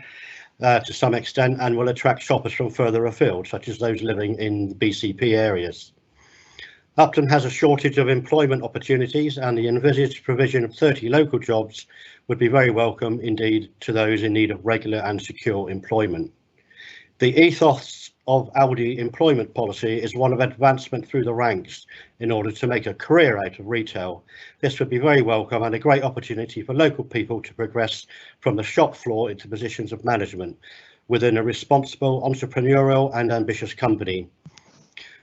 to some extent and will attract shoppers from further afield, such as those living in the BCP areas. Upton has a shortage of employment opportunities and the envisaged provision of 30 local jobs would be very welcome indeed to those in need of regular and secure employment. The ethos of Aldi employment policy is one of advancement through the ranks in order to make a career out of retail. This would be very welcome and a great opportunity for local people to progress from the shop floor into positions of management within a responsible, entrepreneurial and ambitious company.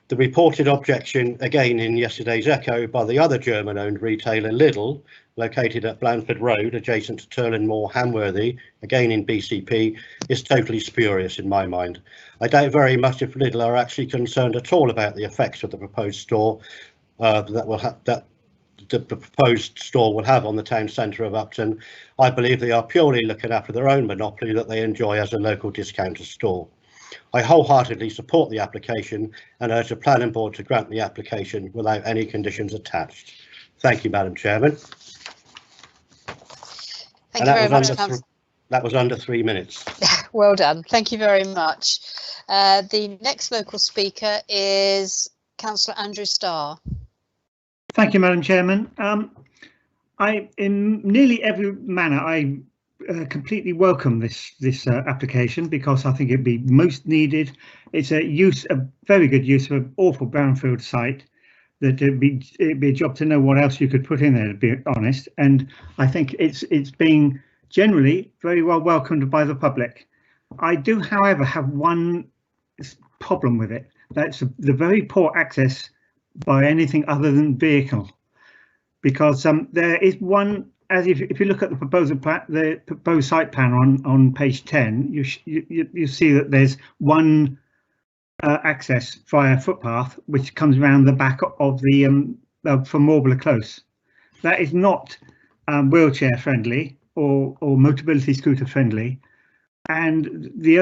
The reported objection, again in yesterday's Echo, by the other German-owned retailer Lidl, located at Blandford Road, adjacent to Turlin Moor, Hamworthy, again in BCP, is totally spurious in my mind. I doubt very much if Lidl are actually concerned at all about the effects of the proposed store that the proposed store will have on the town centre of Upton. I believe they are purely looking after their own monopoly that they enjoy as a local discounter store. I wholeheartedly support the application and urge the Planning Board to grant the application without any conditions attached. Thank you, Madam Chairman. Thank you very much, that was under 3 minutes. Well done. Thank you very much. The next local speaker is Councillor Andrew Starr. Thank you, Madam Chairman. In nearly every manner, I completely welcome this application because I think it'd be most needed. It's a very good use of an awful brownfield site. That it'd be a job to know what else you could put in there, to be honest. And I think it's being generally very well welcomed by the public. I do, however, have one problem with it. That's the very poor access by anything other than vehicle, because there is one. As if you look at the proposed site plan on page 10, you see that there's one access via footpath which comes around the back of the from Marbler Close. That is not wheelchair friendly or mobility scooter friendly, and the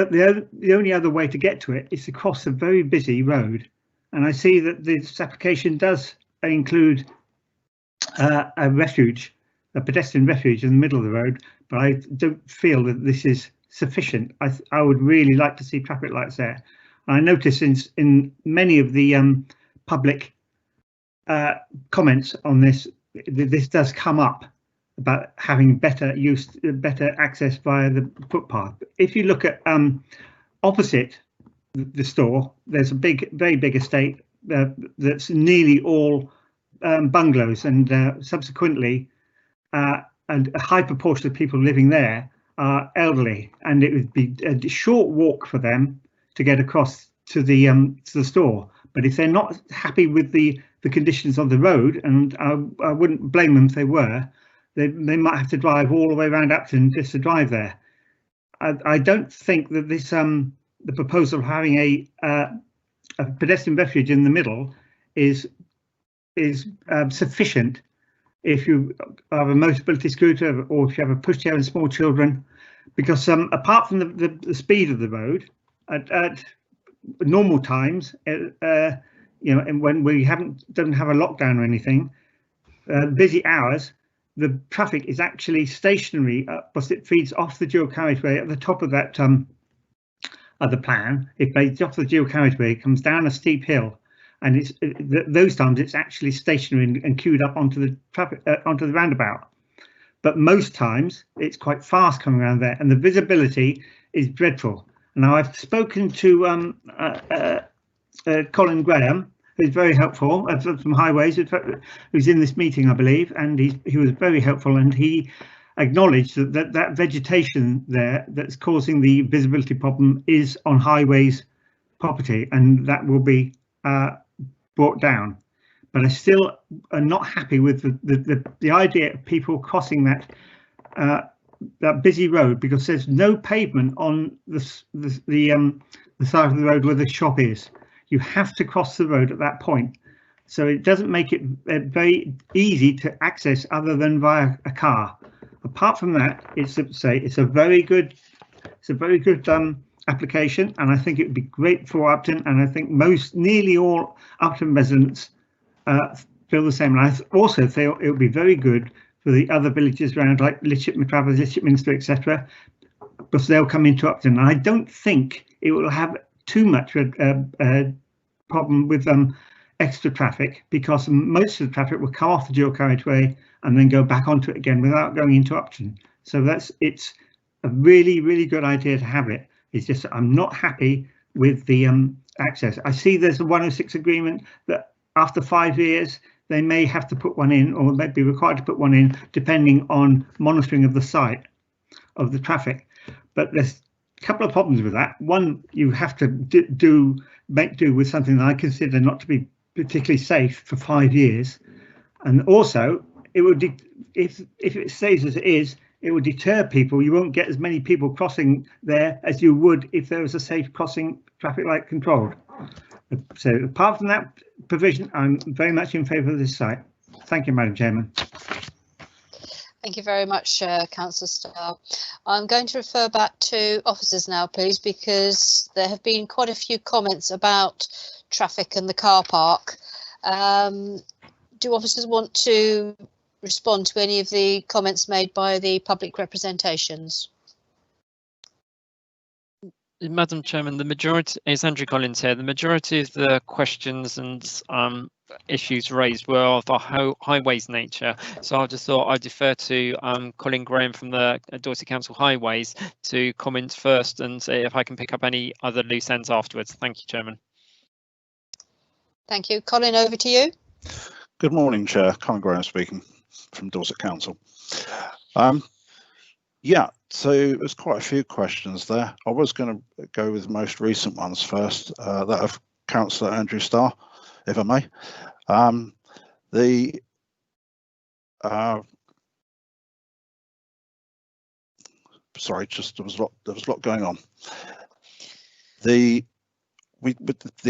only other way to get to it is to cross a very busy road. And I see that this application does include a refuge, a pedestrian refuge in the middle of the road, but I don't feel that this is sufficient. I would really like to see traffic lights there. I notice in many of the public comments on this, this does come up about having better access via the footpath. If you look at opposite the store, there's a very big estate that's nearly all bungalows, and subsequently and a high proportion of people living there are elderly, and it would be a short walk for them to get across to the store. But if they're not happy with the conditions of the road, and I wouldn't blame them if they were, they might have to drive all the way around Upton just to drive there. I don't think that this the proposal of having a pedestrian refuge in the middle is sufficient if you have a mobility scooter or if you have a pushchair and small children, because apart from the speed of the road at normal times, you know, and when we don't have a lockdown or anything, busy hours, the traffic is actually stationary because it feeds off the dual carriageway at the top of that other plan. It feeds off the dual carriageway, it comes down a steep hill, and it's those times it's actually stationary and queued up onto the traffic onto the roundabout. But most times it's quite fast coming around there, and the visibility is dreadful. Now I've spoken to Colin Graham, who's very helpful from Highways, who's in this meeting, I believe, and he was very helpful, and he acknowledged that vegetation there that's causing the visibility problem is on Highways property, and that will be brought down. But I still am not happy with the idea of people crossing that busy road, because there's no pavement on the side of the road where the shop is. You have to cross the road at that point, so it doesn't make it very easy to access other than via a car. Apart from that, it's a very good application, and I think it would be great for Upton, and I think nearly all Upton residents feel the same. And I also feel it would be very good for the other villages around, like Litchip, Matravers, Litchip Minster, etc., because they'll come into Upton. And I don't think it will have too much a problem with extra traffic, because most of the traffic will come off the dual carriageway and then go back onto it again without going into Upton. So it's a really good idea to have it. It's just I'm not happy with the access. I see there's a 106 agreement that after 5 years they may have to put one in, or may be required to put one in, depending on monitoring of the site of the traffic. But there's a couple of problems with that. One, you have to make do with something that I consider not to be particularly safe for 5 years, and also it would if it stays as it is, it would deter people. You won't get as many people crossing there as you would if there was a safe crossing, traffic light controlled. So apart from that provision, I'm very much in favour of this site. Thank you, Madam Chairman. Thank you very much, Councillor Starr. I'm going to refer back to officers now, please, because there have been quite a few comments about traffic and the car park. Do officers want to respond to any of the comments made by the public representations? Madam Chairman, the majority, it's Andrew Collins here, the majority of the questions and issues raised were of the highways nature. So I just thought I'd defer to Colin Graham from the Dorset Council Highways to comment first and see if I can pick up any other loose ends afterwards. Thank you, Chairman. Thank you. Colin, over to you. Good morning, Chair. Colin Graham speaking from Dorset Council. Yeah, so there's quite a few questions there. I was going to go with the most recent ones first, that of Councillor Andrew Starr, if I may. Sorry, just there was a lot going on. The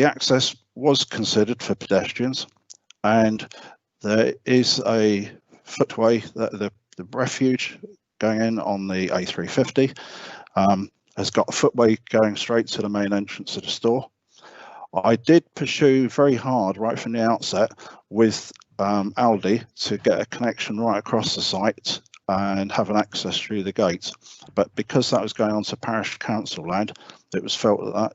access was considered for pedestrians, and there is a footway that the refuge going in on the A350 has got a footway going straight to the main entrance of the store. I did pursue very hard right from the outset with Aldi to get a connection right across the site and have an access through the gate, but because that was going on to parish council land, it was felt that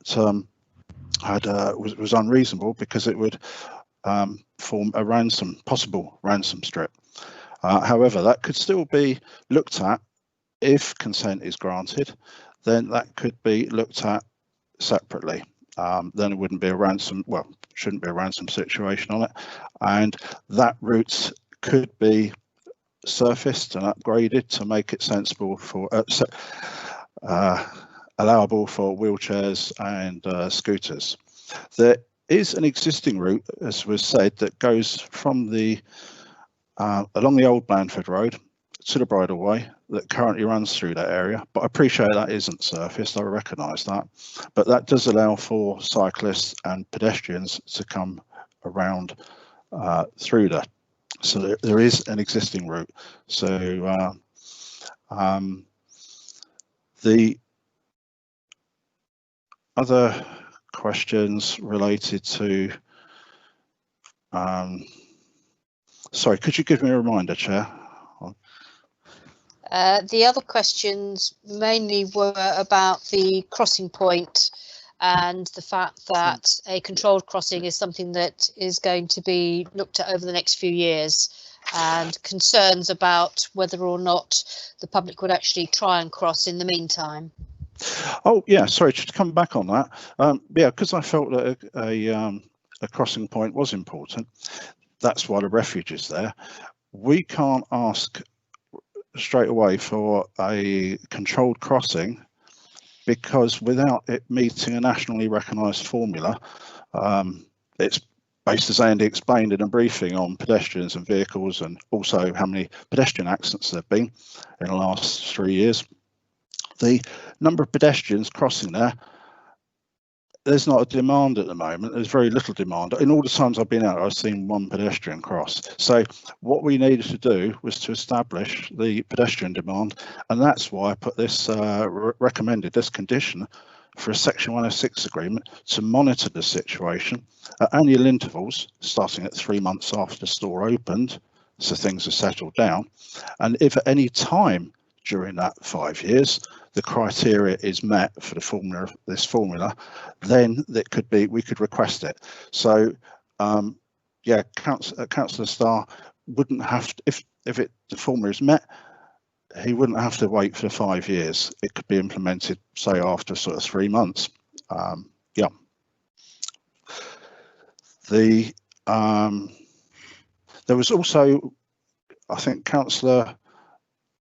was unreasonable, because it would form a possible ransom strip. However, that could still be looked at if consent is granted. Then that could be looked at separately. Then it wouldn't be a ransom, well, shouldn't be a ransom situation on it, and that route could be surfaced and upgraded to make it sensible for allowable for wheelchairs and scooters. There is an existing route, as was said, that goes from the along the old Blandford Road to the Bridleway that currently runs through that area, but I appreciate that isn't surfaced, I recognise that, but that does allow for cyclists and pedestrians to come around through that. So there is an existing route. So the other questions related to sorry, could you give me a reminder, Chair? The other questions mainly were about the crossing point and the fact that a controlled crossing is something that is going to be looked at over the next few years, and concerns about whether or not the public would actually try and cross in the meantime. Oh yeah, sorry, just to come back on that. Yeah, because I felt that a crossing point was important. That's why the refuge is there. We can't ask straight away for a controlled crossing, because without it meeting a nationally recognised formula, it's based, as Andy explained in a briefing, on pedestrians and vehicles, and also how many pedestrian accidents there have been in the last 3 years. The number of pedestrians crossing there's not a demand at the moment. There's very little demand. In all the times I've been out, I've seen one pedestrian cross. So what we needed to do was to establish the pedestrian demand, and that's why I put this recommended this condition for a Section 106 agreement to monitor the situation at annual intervals, starting at 3 months after the store opened, so things are settled down. And if at any time during that 5 years the criteria is met for the formula, then it could be, we could request it. So yeah, Councillor Starr wouldn't have to, if the formula is met, he wouldn't have to wait for 5 years. It could be implemented, say, after sort of 3 months. Yeah. The there was also, I think Councillor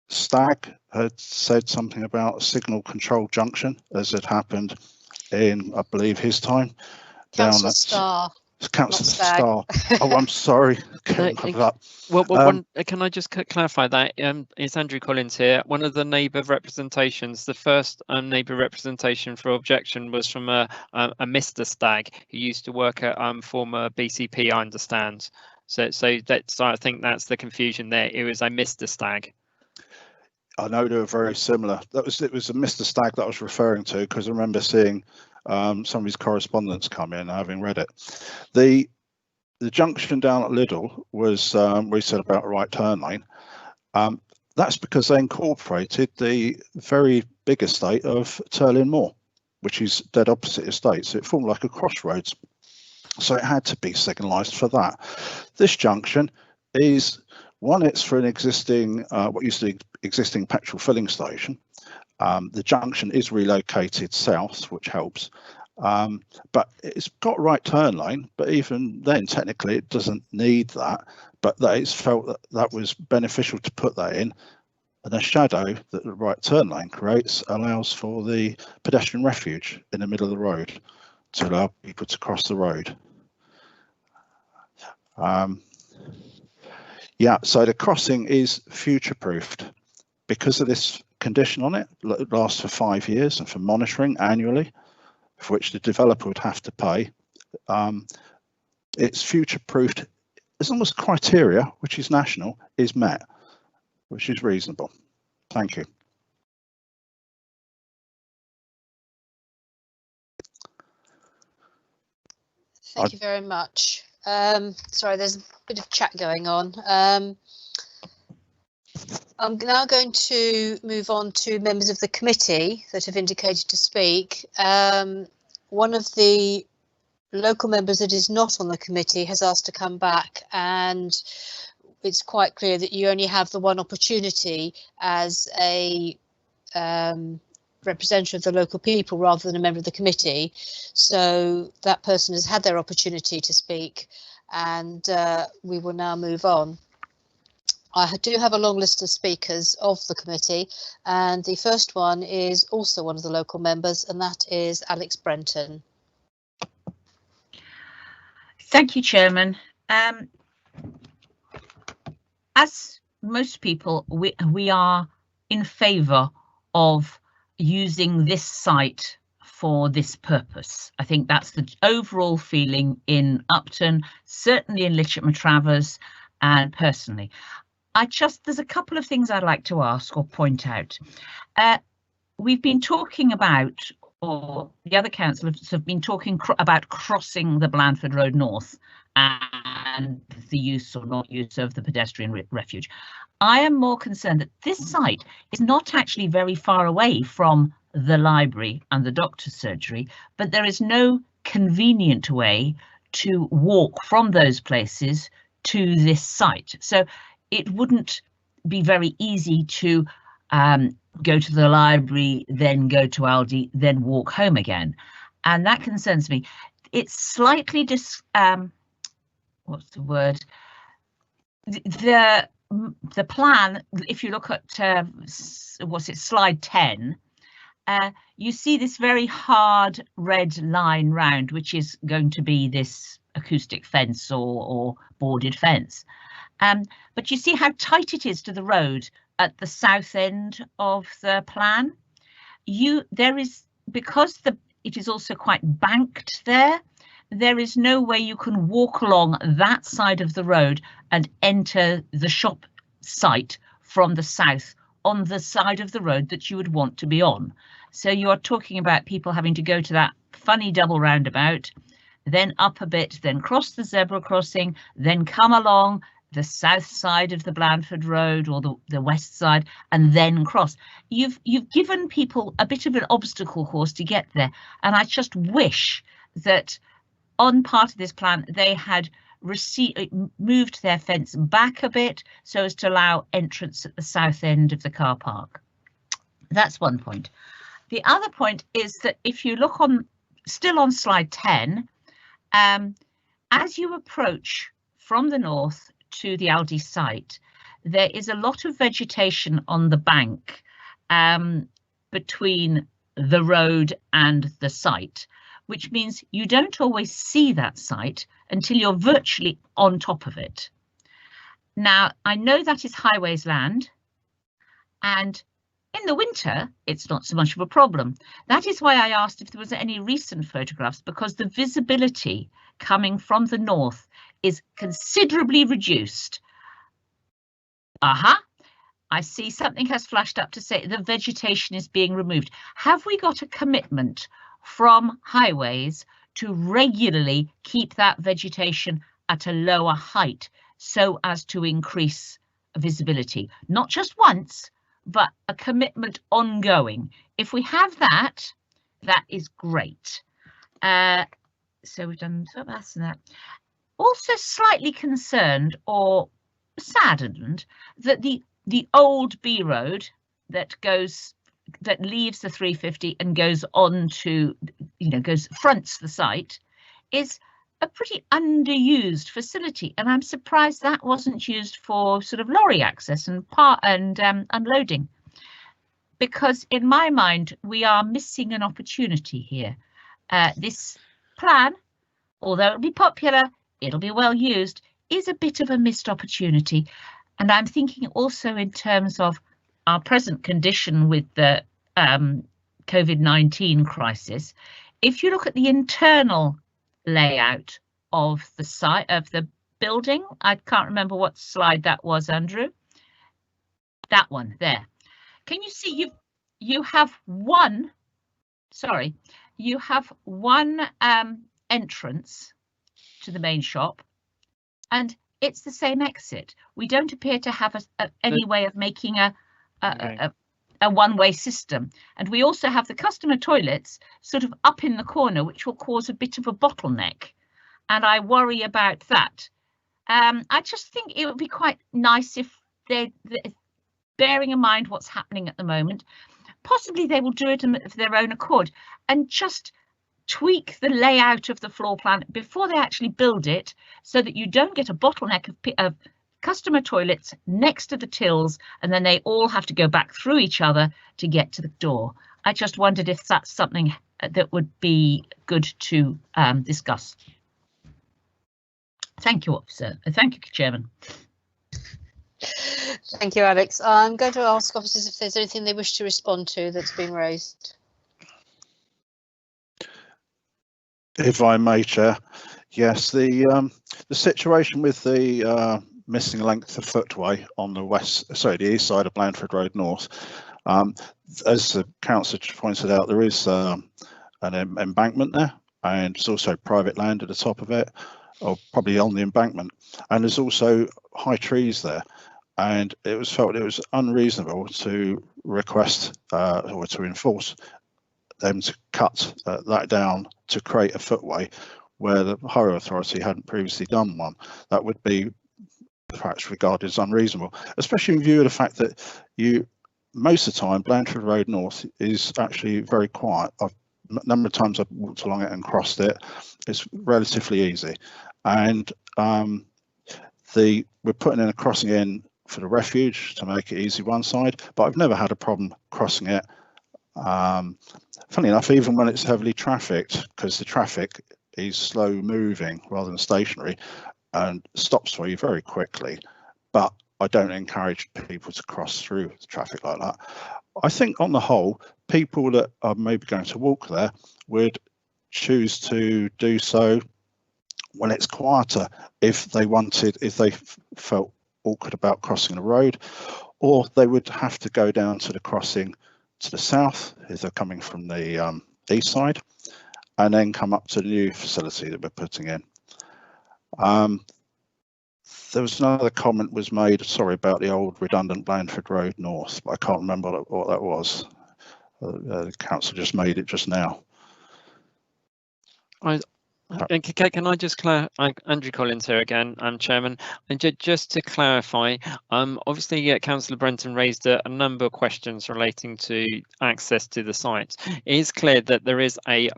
Stagg had said something about a signal control junction, as had happened in, I believe, his time. Councillor Starr. Councillor Starr. Oh, I'm sorry. Well, can I just clarify that? It's Andrew Collins here. One of the neighbour representations, the first neighbour representation for objection was from a Mr. Stagg who used to work at former BCP, I understand. So I think that's the confusion there. It was a Mr. Stagg. I know they were very similar. It was a Mr. Stagg that I was referring to, because I remember seeing some of his correspondence come in, having read it. The junction down at Liddell was we said about a right turn lane. That's because they incorporated the very big estate of Turlin Moor, which is dead opposite estate. So it formed like a crossroads. So it had to be signalised for that. This junction is one, it's for an existing, what used to be existing petrol filling station. The junction is relocated south, which helps. But it's got right turn lane, but even then technically it doesn't need that, but it's felt that that was beneficial to put that in, and the shadow that the right turn lane creates allows for the pedestrian refuge in the middle of the road to allow people to cross the road. Yeah, so the crossing is future proofed because of this condition on it. It lasts for 5 years and for monitoring annually, for which the developer would have to pay. It's future proofed as long as the criteria, which is national, is met, which is reasonable. Thank you. Thank you very much. Sorry, there's a bit of chat going on. I'm now going to move on to members of the committee that have indicated to speak. One of the local members that is not on the committee has asked to come back, and it's quite clear that you only have the one opportunity as a representative of the local people rather than a member of the committee. So that person has had their opportunity to speak, and we will now move on. I do have a long list of speakers of the committee, and the first one is also one of the local members, and that is Alex Brenton. Thank you, Chairman. As most people, we are in favour of using this site for this purpose. I think that's the overall feeling in Upton, certainly in Litchett Travers, and personally. There's a couple of things I'd like to ask or point out. We've been talking about, or the other councillors have been talking about crossing the Blandford Road North and the use or not use of the pedestrian refuge. I am more concerned that this site is not actually very far away from the library and the doctor's surgery, but there is no convenient way to walk from those places to this site. So it wouldn't be very easy to go to the library, then go to Aldi, then walk home again. And that concerns me. It's slightly what's the word? The plan, if you look at slide 10, you see this very hard red line round, which is going to be this acoustic fence or boarded fence. But you see how tight it is to the road at the south end of the plan. Because it is also quite banked there is no way you can walk along that side of the road and enter the shop site from the south on the side of the road that you would want to be on. So you are talking about people having to go to that funny double roundabout, then up a bit, then cross the zebra crossing, then come along the south side of the Blandford Road or the west side, and then cross. You've given people a bit of an obstacle course to get there, and I just wish that on part of this plan they had moved their fence back a bit so as to allow entrance at the south end of the car park. That's one point. The other point is that if you look on still on slide 10, as you approach from the north to the Aldi site, there is a lot of vegetation on the bank between the road and the site, which means you don't always see that site until you're virtually on top of it. Now, I know that is highways land, and in the winter, it's not so much of a problem. That is why I asked if there was any recent photographs, because the visibility coming from the north is considerably reduced. I see something has flashed up to say the vegetation is being removed. Have we got a commitment from highways to regularly keep that vegetation at a lower height so as to increase visibility? Not just once, but a commitment ongoing. If we have that, that is great. So we've done that's that. Also slightly concerned or saddened that the old B road that leaves the 350 and goes on to, fronts the site, is a pretty underused facility, and I'm surprised that wasn't used for sort of lorry access and unloading, because in my mind we are missing an opportunity here. This plan, although it'll be popular, it'll be well used, is a bit of a missed opportunity. And I'm thinking also in terms of our present condition with the COVID-19 crisis. If you look at the internal layout of the site of the building, I can't remember what slide that was, Andrew. That one there. Can you see you have one entrance to the main shop, and it's the same exit. We don't appear to have any way of making a one-way system. And we also have the customer toilets sort of up in the corner, which will cause a bit of a bottleneck. And I worry about that. I just think it would be quite nice if they're bearing in mind what's happening at the moment. Possibly they will do it of their own accord and just tweak the layout of the floor plan before they actually build it, so that you don't get a bottleneck of customer toilets next to the tills, and then they all have to go back through each other to get to the door. I just wondered if that's something that would be good to discuss. Thank you, officer. Thank you, Chairman. Thank you, Alex. I'm going to ask officers if there's anything they wish to respond to that's been raised. If I may, Chair. Yes, the situation with the missing length of footway on the east side of Blandford Road North, as the councillor pointed out, there is an embankment there, and there's also private land at the top of it, or probably on the embankment, and there's also high trees there, and it was felt it was unreasonable to request or to enforce them to cut that down to create a footway where the highway authority hadn't previously done one. That would be perhaps regarded as unreasonable, especially in view of the fact that most of the time Blandford Road North is actually very quiet. A number of times I've walked along it and crossed it. It's relatively easy, and we're putting in a crossing in for the refuge to make it easy one side, but I've never had a problem crossing it. Funny enough, even when it's heavily trafficked, because the traffic is slow moving rather than stationary and stops for you very quickly, but I don't encourage people to cross through the traffic like that. I think on the whole, people that are maybe going to walk there would choose to do so when it's quieter, if they felt awkward about crossing the road, or they would have to go down to the crossing to the south if they're coming from the east side, and then come up to the new facility that we're putting in. There was another comment was made, sorry, about the old redundant Blandford Road North, but I can't remember what that was. The council just made it just now. Can I just clarify? Andrew Collins here again. I'm Chairman. And just to clarify, obviously Councillor Brenton raised a number of questions relating to access to the site. It is clear that there is a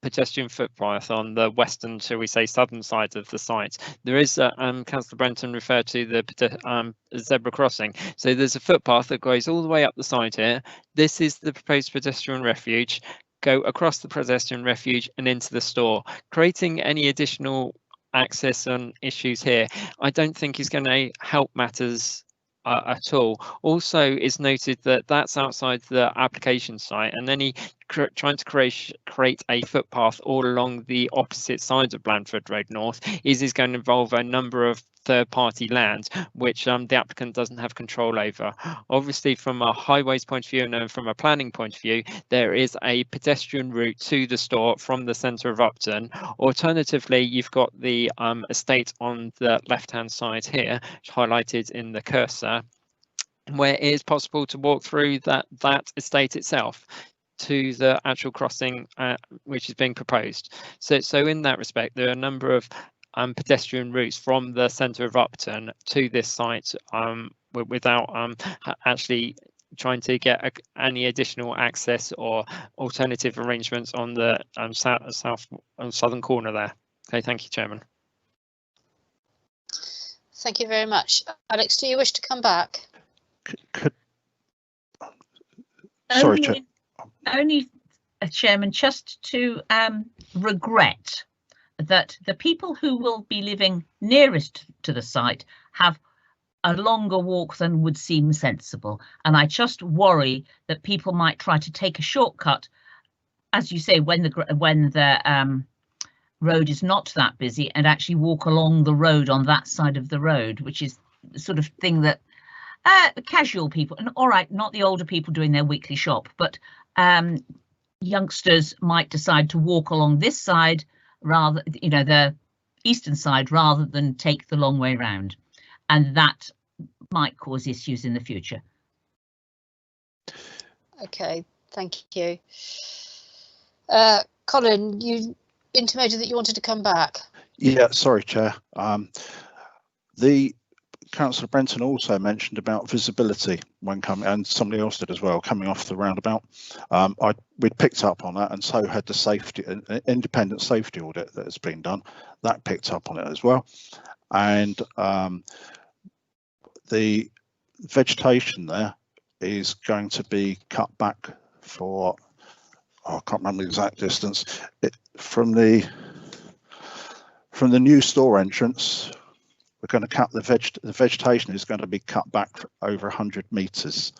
pedestrian footpath on the western, shall we say, southern side of the site. There is, Councillor Brenton referred to the zebra crossing. So there's a footpath that goes all the way up the side here. This is the proposed pedestrian refuge. Go across the pedestrian refuge and into the store, creating any additional access and issues here I don't think is going to help matters at all. Also, it's noted that that's outside the application site, and then trying to create a footpath all along the opposite side of Blandford Road North is going to involve a number of third-party land, which the applicant doesn't have control over. Obviously, from a highways point of view and from a planning point of view, there is a pedestrian route to the store from the centre of Upton. Alternatively, you've got the estate on the left-hand side here, highlighted in the cursor, where it is possible to walk through that estate itself to the actual crossing which is being proposed. So in that respect, there are a number of pedestrian routes from the centre of Upton to this site without actually trying to get any additional access or alternative arrangements on the southern corner there. Okay, thank you, Chairman. Thank you very much. Alex, do you wish to come back? Sorry, Chair. Only, Chairman, just to regret that the people who will be living nearest to the site have a longer walk than would seem sensible. And I just worry that people might try to take a shortcut, as you say, when the road is not that busy, and actually walk along the road on that side of the road, which is the sort of thing that casual people, and all right, not the older people doing their weekly shop, but youngsters might decide to walk along this side rather, the eastern side, rather than take the long way round, and that might cause issues in the future. Okay, thank you. Colin, you intimated that you wanted to come back. Yeah, sorry, Chair. The Councillor Brenton also mentioned about visibility when coming, and somebody else did as well, coming off the roundabout. We'd picked up on that, and so had the safety, independent safety audit that has been done. That picked up on it as well. And the vegetation there is going to be cut back for, I can't remember the exact distance, from the new store entrance. We're going to cut the vegetation is going to be cut back over 100 metres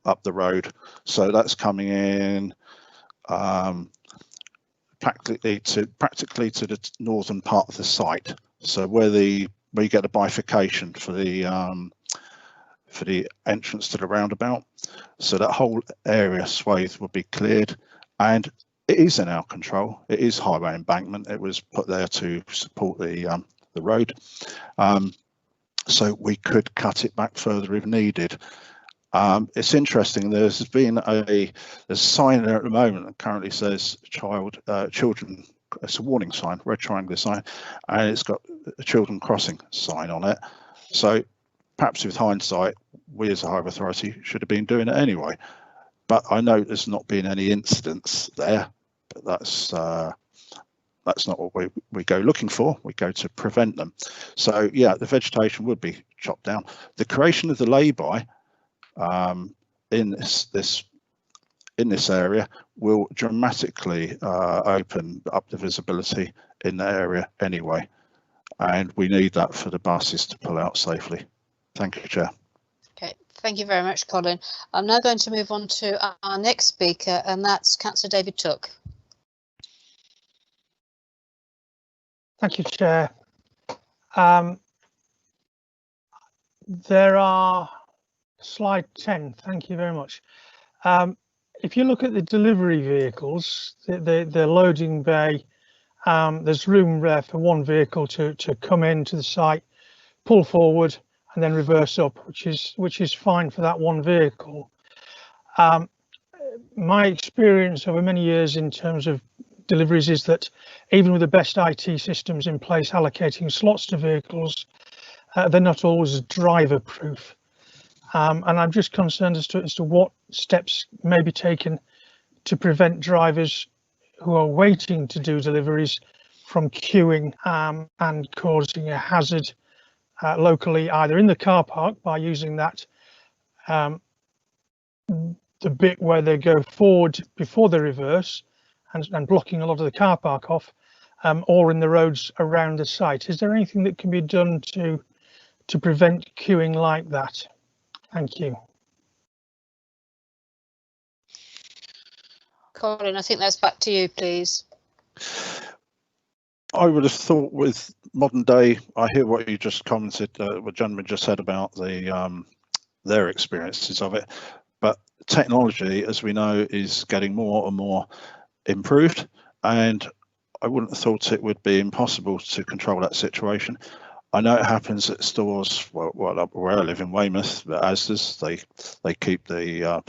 up the road. So that's coming in practically to the northern part of the site. So where you get a bifurcation for the entrance to the roundabout. So that whole area swathe will be cleared, and it is in our control. It is highway embankment. It was put there to support the road, so we could cut it back further if needed. It's interesting, there's been a sign there at the moment that currently says children, it's a warning sign, red triangle sign, and it's got a children crossing sign on it. So perhaps with hindsight, we as a highway authority should have been doing it anyway, but I know there's not been any incidents there, but that's not what we go looking for. We go to prevent them. So yeah, the vegetation would be chopped down. The creation of the lay-by in this area will dramatically open up the visibility in the area anyway, and we need that for the buses to pull out safely. Thank you, Chair. Okay, thank you very much, Colin. I'm now going to move on to our next speaker, and that's Councillor David Took. Thank you, Chair. There are slide 10. Thank you very much. If you look at the delivery vehicles, the loading bay, there's room there for one vehicle to come into the site, pull forward, and then reverse up, which is fine for that one vehicle. My experience over many years in terms of deliveries is that even with the best IT systems in place allocating slots to vehicles, they're not always driver proof. And I'm just concerned as to what steps may be taken to prevent drivers who are waiting to do deliveries from queuing and causing a hazard locally, either in the car park by using that the bit where they go forward before they reverse and blocking a lot of the car park off, or in the roads around the site. Is there anything that can be done to prevent queuing like that? Thank you. Colin, I think that's back to you, please. I would have thought with modern day, I hear what you just commented, what gentleman just said about the their experiences of it, but technology, as we know, is getting more and more improved, and I wouldn't have thought it would be impossible to control that situation. I know it happens at stores, where I live in Weymouth, the Asda's, they keep the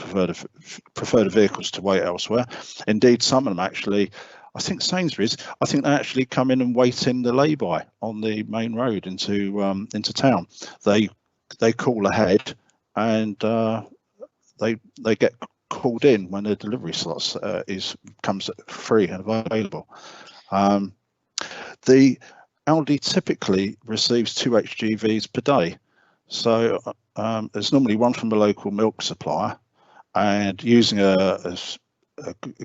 preferred vehicles to wait elsewhere. Indeed, some of them actually, I think Sainsbury's, I think they actually come in and wait in the lay-by on the main road into town. They call ahead, and they get called in when the delivery slots comes free and available. The Aldi typically receives 2 HGVs per day, so there's normally one from a local milk supplier, and using a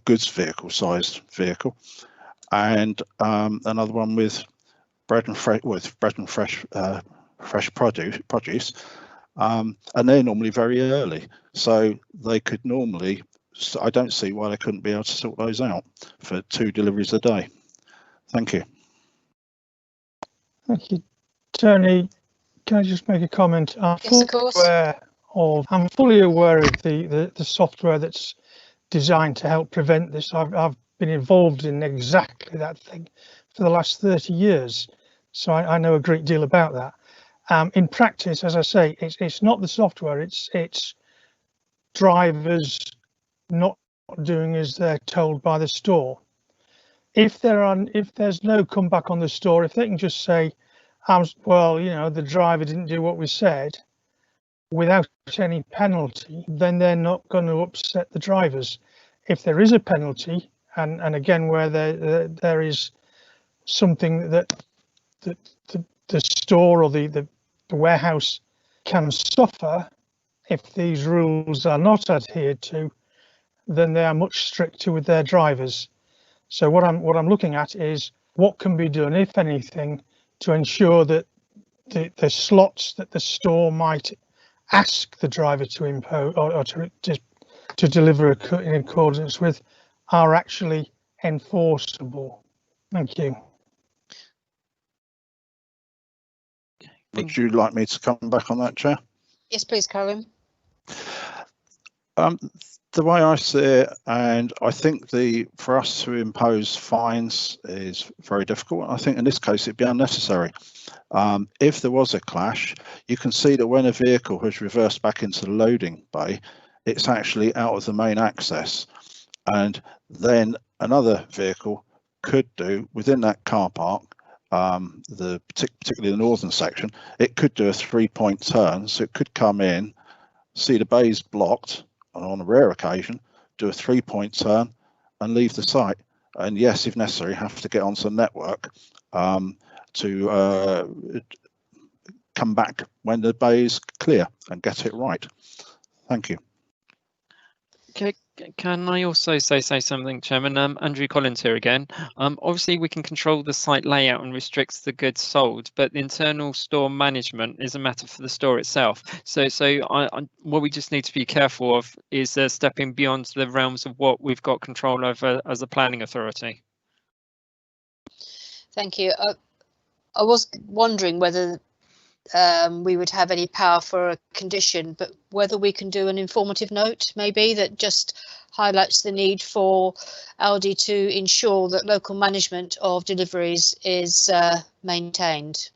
goods vehicle sized vehicle, and another one with bread and fresh produce, and they're normally very early, so they could normally, I don't see why they couldn't be able to sort those out for 2 deliveries a day. Thank you. Thank you. Tony, can I just make a comment? Yes, of course. I'm fully aware of the software that's designed to help prevent this. I've been involved in exactly that thing for the last 30 years, so I know a great deal about that. In practice, as I say, it's not the software, it's drivers not doing as they're told by the store. If there's no comeback on the store, if they can just say, well, you know, the driver didn't do what we said, without any penalty, then they're not going to upset the drivers. If there is a penalty, and again where there is something that the store or the warehouse can suffer if these rules are not adhered to, then they are much stricter with their drivers. So what I'm looking at is what can be done, if anything, to ensure that the slots that the store might ask the driver to impose or to deliver in accordance with are actually enforceable. Thank you. Would you like me to come back on that, Chair? Yes, please, Colin. The way I see it, and I think for us to impose fines is very difficult. I think in this case it'd be unnecessary. If there was a clash, you can see that when a vehicle has reversed back into the loading bay, it's actually out of the main access, and then another vehicle could do within that car park, particularly the northern section, it could do a 3-point turn, so it could come in, see the bays blocked, and on a rare occasion do a 3-point turn and leave the site, and yes, if necessary, have to get onto the network to come back when the bay is clear and get it right. Thank you. Can I also say something, Chairman? Andrew Collins here again. Obviously, we can control the site layout and restricts the goods sold, but the internal store management is a matter for the store itself. So what we just need to be careful of is stepping beyond the realms of what we've got control over as a planning authority. Thank you. I was wondering whether we would have any power for a condition, but whether we can do an informative note maybe that just highlights the need for Aldi to ensure that local management of deliveries is maintained.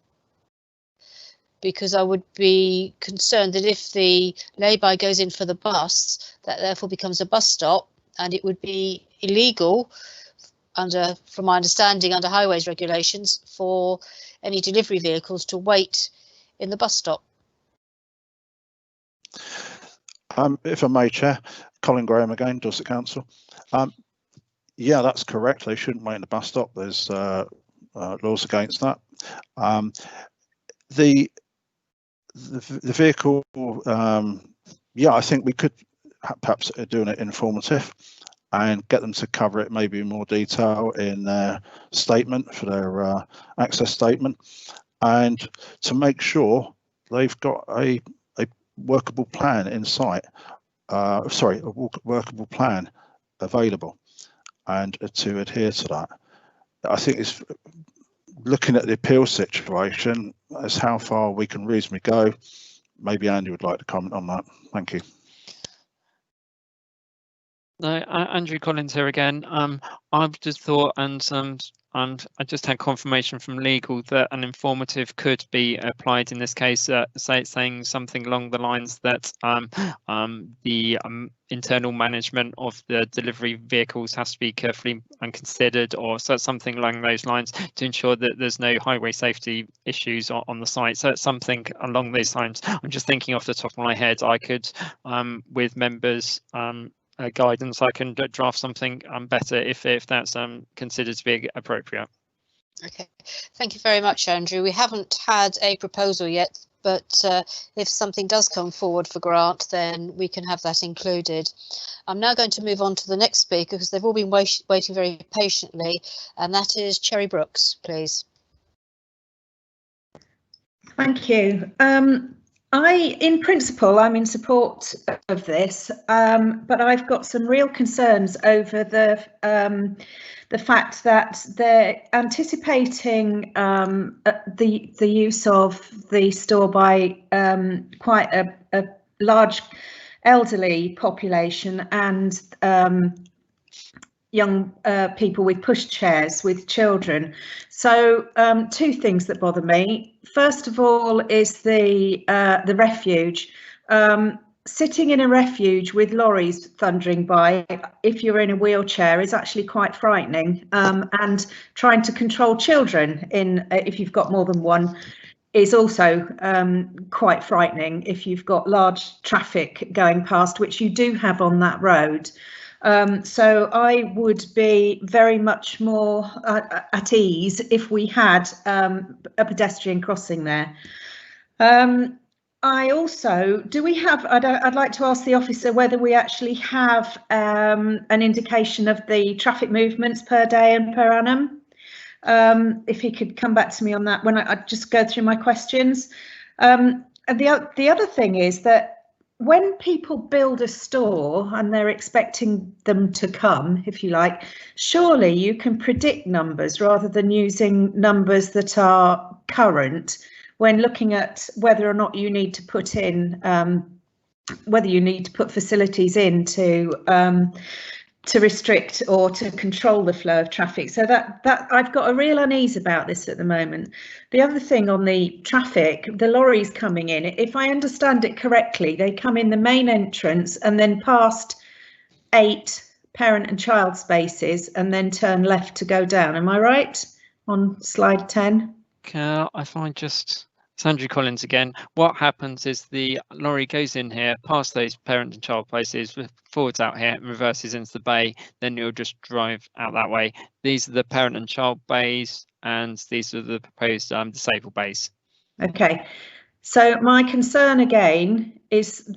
Because I would be concerned that if the lay-by goes in for the bus, that therefore becomes a bus stop, and it would be illegal from my understanding, under highways regulations, for any delivery vehicles to wait in the bus stop. If I may, Chair, Colin Graham again, Dorset Council. Yeah, that's correct. They shouldn't wait in the bus stop. There's laws against that. The vehicle, yeah, I think we could perhaps do it informative and get them to cover it maybe in more detail in their statement, for their access statement, and to make sure they've got a workable plan in sight, sorry, a workable plan available, and to adhere to that. I think it's looking at the appeal situation as how far we can reasonably go. Maybe Andy would like to comment on that. Thank you. No, Andrew Collins here again. I've just thought, and I just had confirmation from legal that an informative could be applied in this case, saying something along the lines that the internal management of the delivery vehicles has to be carefully and considered, or so something along those lines, to ensure that there's no highway safety issues on the site. So it's something along those lines. I'm just thinking off the top of my head, I could, with members' guidance, I can draft something better if that's considered to be appropriate. Okay, thank you very much, Andrew. We haven't had a proposal yet, but if something does come forward for grant, then we can have that included. I'm now going to move on to the next speaker because they've all been waiting very patiently, and that is Cherry Brooks, please. Thank you. In principle, I'm in support of this, but I've got some real concerns over the fact that they're anticipating the use of the store by quite a large elderly population and young people with pushchairs with children. So two things that bother me. First of all is the refuge. Sitting in a refuge with lorries thundering by, if you're in a wheelchair, is actually quite frightening. And trying to control children if you've got more than one is also quite frightening if you've got large traffic going past, which you do have on that road. So I would be very much more at ease if we had a pedestrian crossing there. I also, I'd like to ask the officer whether we actually have an indication of the traffic movements per day and per annum. If he could come back to me on that when I just go through my questions. And the other thing is that when people build a store and they're expecting them to come, if you like, surely you can predict numbers rather than using numbers that are current when looking at whether or not you need to put in, whether you need to put facilities in to restrict or to control the flow of traffic. So that I've got a real unease about this at the moment. The other thing on the traffic, the lorries coming in, if I understand it correctly, they come in the main entrance and then past 8 parent and child spaces and then turn left to go down. Am I right on slide 10? I find just, it's Andrew Collins again. What happens is the lorry goes in here, past those parent and child places, forwards out here and reverses into the bay. Then you'll just drive out that way. These are the parent and child bays, and these are the proposed disabled bays. Okay, so my concern again is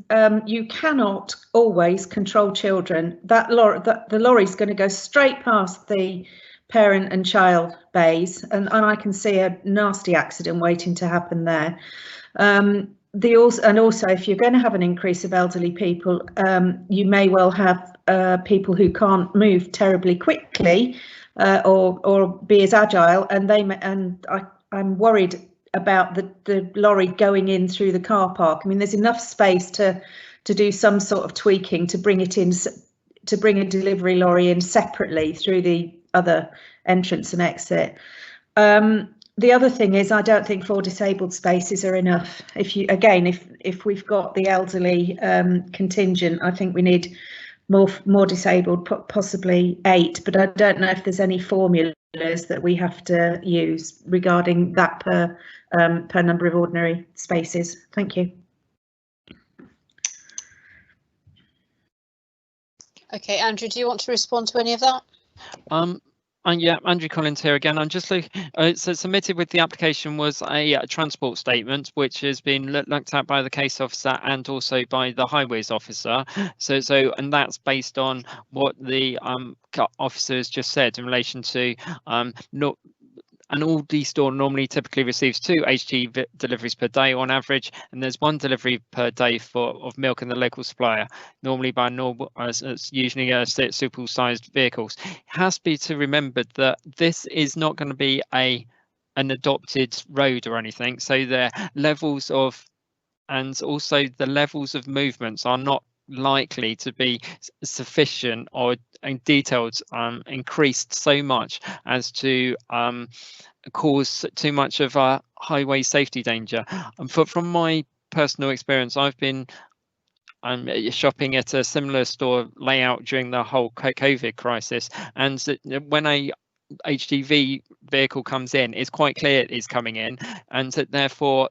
you cannot always control children. The lorry's going to go straight past the parent and child bays, and I can see a nasty accident waiting to happen there. Also, if you're going to have an increase of elderly people, you may well have people who can't move terribly quickly or be as agile, and I'm worried about the lorry going in through the car park. I mean, there's enough space to do some sort of tweaking to bring it in, to bring a delivery lorry in separately through the other entrance and exit. The other thing is, I don't think 4 disabled spaces are enough. If we've got the elderly contingent, I think we need more disabled, possibly 8. But I don't know if there's any formulas that we have to use regarding that per number of ordinary spaces. Thank you. Okay, Andrew, do you want to respond to any of that? And yeah, Andrew Collins here again. I'm just looking. So submitted with the application was a transport statement, which has been looked at by the case officer and also by the highways officer. And that's based on what the officer has just said in relation to not. An Aldi store normally typically receives 2 HG deliveries per day on average, and there's 1 delivery per day of milk in the local supplier, normally by normal, usually super sized vehicles. It has to be remembered that this is not going to be an adopted road or anything, so the levels of and also the levels of movements are not likely to be sufficient or detailed increased so much as to cause too much of a highway safety danger. From my personal experience, I've been shopping at a similar store layout during the whole COVID crisis, and when a HGV vehicle comes in, it's quite clear it is coming in, and therefore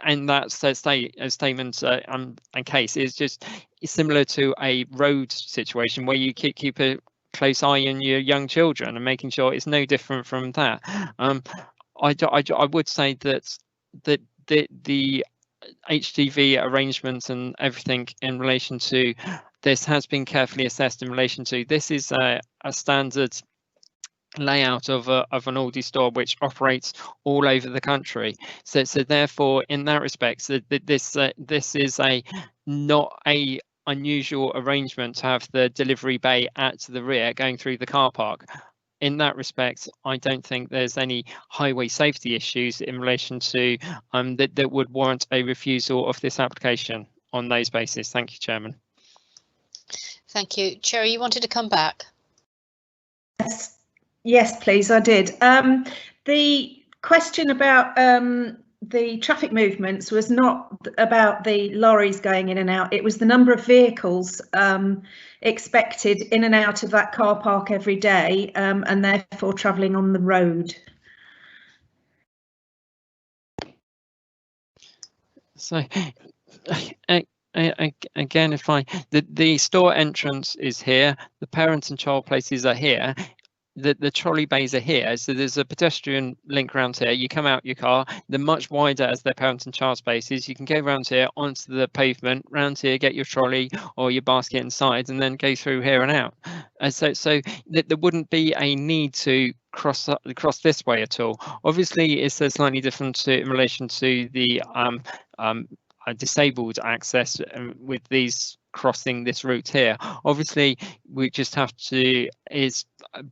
and that's a statement and case is just similar to a road situation where you keep a close eye on your young children and making sure it's no different from that. I would say that the HGV arrangements and everything in relation to this has been carefully assessed in relation to this is a standard layout of an Aldi store which operates all over the country. So therefore, in that respect, this is not a unusual arrangement to have the delivery bay at the rear going through the car park. In that respect, I don't think there's any highway safety issues in relation to that would warrant a refusal of this application on those bases. Thank you, Chairman. Thank you. Cherry, you wanted to come back? Yes, please, I did. The question about the traffic movements was not about the lorries going in and out. It was the number of vehicles expected in and out of that car park every day, and therefore travelling on the road. So again, if the store entrance is here, the parent and child places are here. The trolley bays are here, so there's a pedestrian link around here. You come out your car, they're much wider as their parent and child spaces. You can go around here onto the pavement, round here, get your trolley or your basket inside, and then go through here and out. So there wouldn't be a need to cross this way at all. Obviously, it's slightly different in relation to the disabled access with these crossing this route here. Obviously, we just have to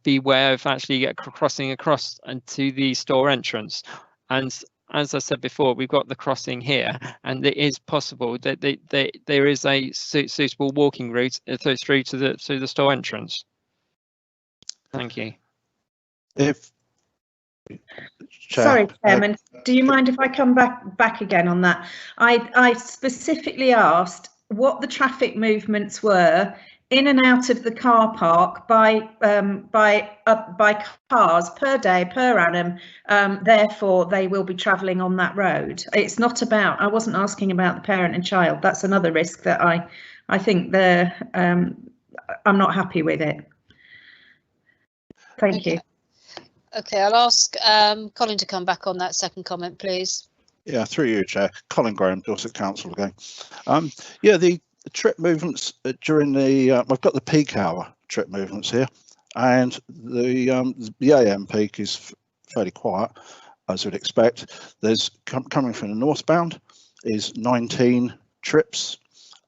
beware of actually crossing across to the store entrance. And as I said before, we've got the crossing here, and it is possible that there is a suitable walking route through to the store entrance. Thank you. Sorry, Chairman, do you mind if I come back again on that? I specifically asked what the traffic movements were in and out of the car park by cars per day per annum. Therefore, they will be travelling on that road. It's not about. I wasn't asking about the parent and child. That's another risk that I think I'm not happy with it. Thank you. Okay, I'll ask Colin to come back on that second comment, please. Yeah, through you, Chair. Colin Graham, Dorset Council again. Yeah, the trip movements during the I've got the peak hour trip movements here, and the AM peak is fairly quiet, as we'd expect. There's coming from the northbound is 19 trips,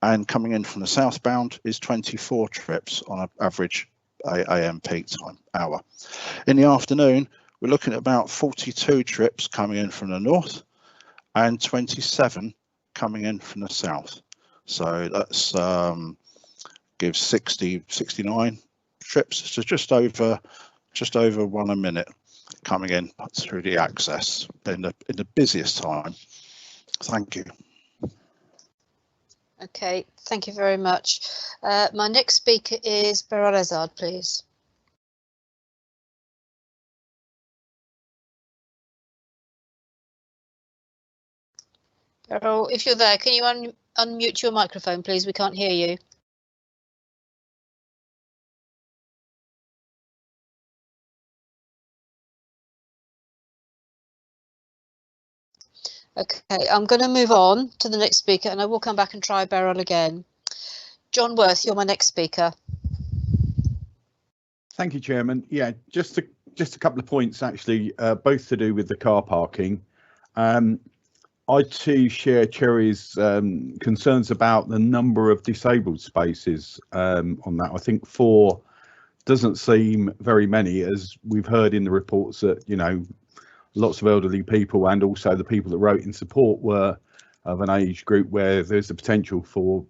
and coming in from the southbound is 24 trips on an average AM peak time hour. In the afternoon, we're looking at about 42 trips coming in from the north and 27 coming in from the south. So that's gives 69 trips, so just over 1 a minute coming in through the access in the busiest time. Thank you. Okay, thank you very much. My next speaker is Beryl Ezard, please. Beryl, if you're there, can you unmute your microphone, please? We can't hear you. Okay, I'm going to move on to the next speaker, and I will come back and try Beryl again. John Worth, you're my next speaker. Thank you, Chairman. Yeah, just a couple of points, actually, both to do with the car parking. I too share Cherry's concerns about the number of disabled spaces on that. I think 4 doesn't seem very many, as we've heard in the reports that, you know, lots of elderly people and also the people that wrote in support were of an age group where there's the potential for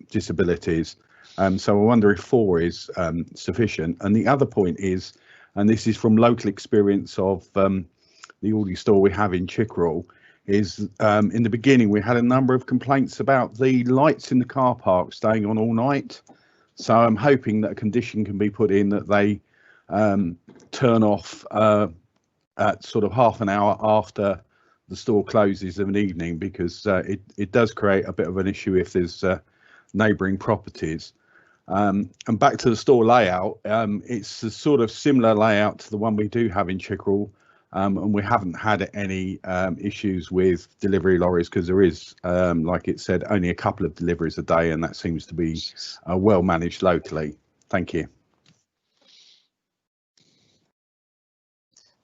disabilities. So I wonder if 4 is sufficient. And the other point is, and this is from local experience of the Aldi store we have in Chickerell, is in the beginning we had a number of complaints about the lights in the car park staying on all night. So I'm hoping that a condition can be put in that they turn off at sort of half an hour after the store closes of an evening, because it does create a bit of an issue if there's neighbouring properties. And back to the store layout, it's a sort of similar layout to the one we do have in Chickerell, and we haven't had any issues with delivery lorries, because there is, like it said, only a couple of deliveries a day, and that seems to be well managed locally. Thank you.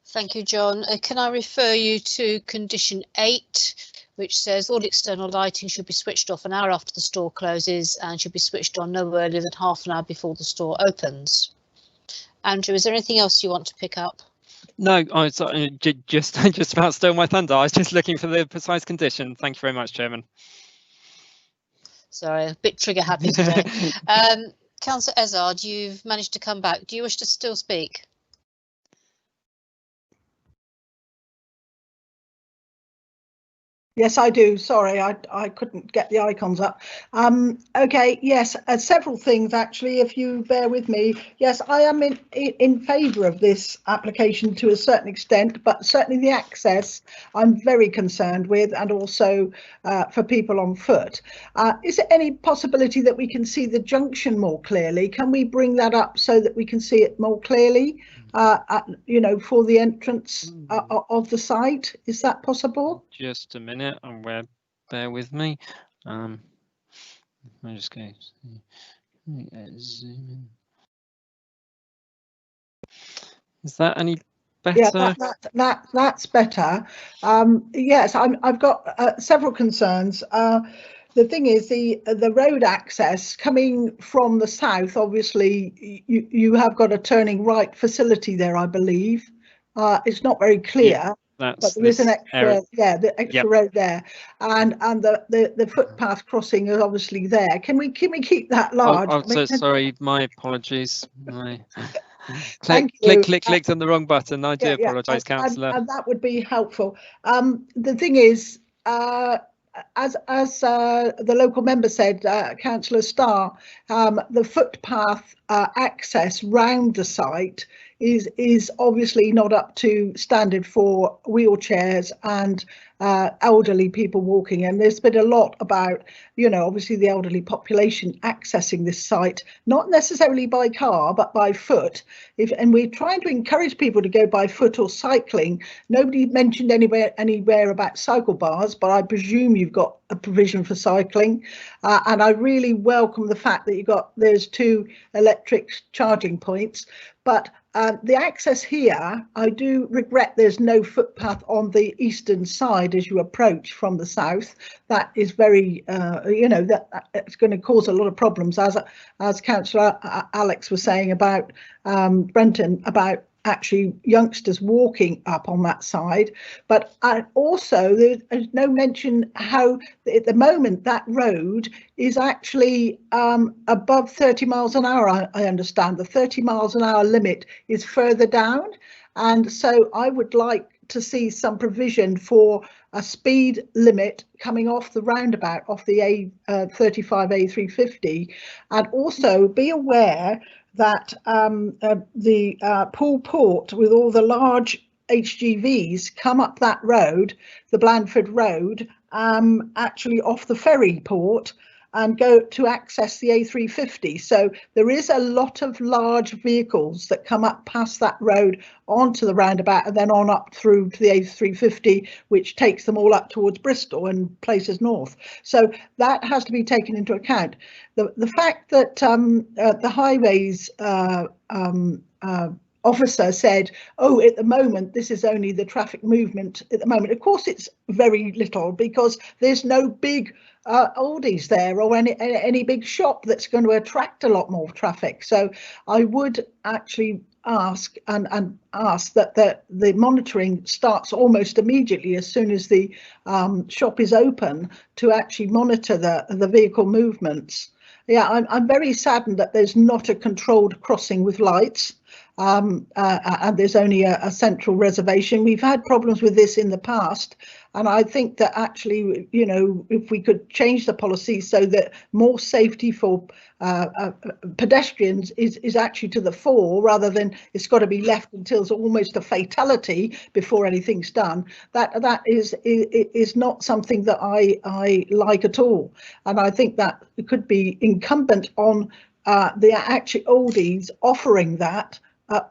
Thank you, John. Can I refer you to condition 8, which says all external lighting should be switched off an hour after the store closes and should be switched on no earlier than half an hour before the store opens. Andrew, is there anything else you want to pick up? No, I just about stole my thunder. I was just looking for the precise condition. Thank you very much, Chairman. Sorry, a bit trigger happy today. Councillor Ezard, you've managed to come back. Do you wish to still speak? Yes, I do. Sorry, I couldn't get the icons up. OK, yes, several things, actually, if you bear with me. Yes, I am in favour of this application to a certain extent, but certainly the access I'm very concerned with, and also for people on foot. Is there any possibility that we can see the junction more clearly? Can we bring that up so that we can see it more clearly, you know, for the entrance of the site? Is that possible? Just a minute, and bear with me. I'm just going to zoom in. Is that any better? Yeah, that's better. Yes, I've got several concerns. The thing is, the road access coming from the south, obviously you have got a turning right facility there, I believe. It's not very clear. Yeah. But there is an extra, area. yeah, the extra road there, and the footpath crossing is obviously there. Can we keep that large? Oh, so sorry, my apologies. Thank Clicked on the wrong button. I do apologise, Councillor. And that would be helpful. The thing is, as the local member said, Councillor Starr, the footpath access round the site is obviously not up to standard for wheelchairs and elderly people walking, and there's been a lot about, you know, obviously the elderly population accessing this site, not necessarily by car but by foot. And we're trying to encourage people to go by foot or cycling. Nobody mentioned anywhere about cycle bars, but I presume you've got a provision for cycling, and I really welcome the fact that there's 2 electric charging points, but the access here, I do regret there's no footpath on the eastern side as you approach from the south. That is very, you know, it's going to cause a lot of problems, as Councillor Alex was saying about Brenton, about actually youngsters walking up on that side. But also there's no mention how at the moment that road is actually above 30 miles an hour. I understand the 30 miles an hour limit is further down, and so I would like to see some provision for a speed limit coming off the roundabout, off the A35 A350, and also be aware that the Poole Port, with all the large HGVs, come up that road, the Blandford Road, actually off the ferry port, and go to access the A350. So there is a lot of large vehicles that come up past that road onto the roundabout and then on up through to the A350, which takes them all up towards Bristol and places north. So that has to be taken into account. The fact that the highways officer said, oh, at the moment, this is only the traffic movement at the moment. Of course, it's very little because there's no big Aldi's there or any big shop that's going to attract a lot more traffic. So I would actually ask that the monitoring starts almost immediately as soon as the shop is open to actually monitor the vehicle movements. Yeah, I'm very saddened that there's not a controlled crossing with lights. And there's only a central reservation. We've had problems with this in the past, and I think that actually, you know, if we could change the policy so that more safety for pedestrians is actually to the fore, rather than it's got to be left until it's almost a fatality before anything's done, that is not something that I like at all. And I think that it could be incumbent on the actual Aldi's offering that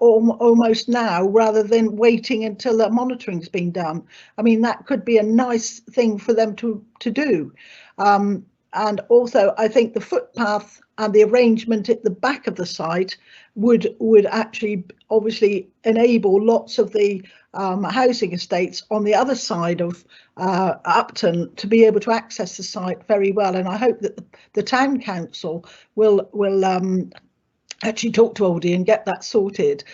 almost now, rather than waiting until the monitoring's been done. I mean, that could be a nice thing for them to do. And also, I think the footpath and the arrangement at the back of the site would actually obviously enable lots of the housing estates on the other side of Upton to be able to access the site very well. And I hope that the town council will actually talk to Aldi and get that sorted.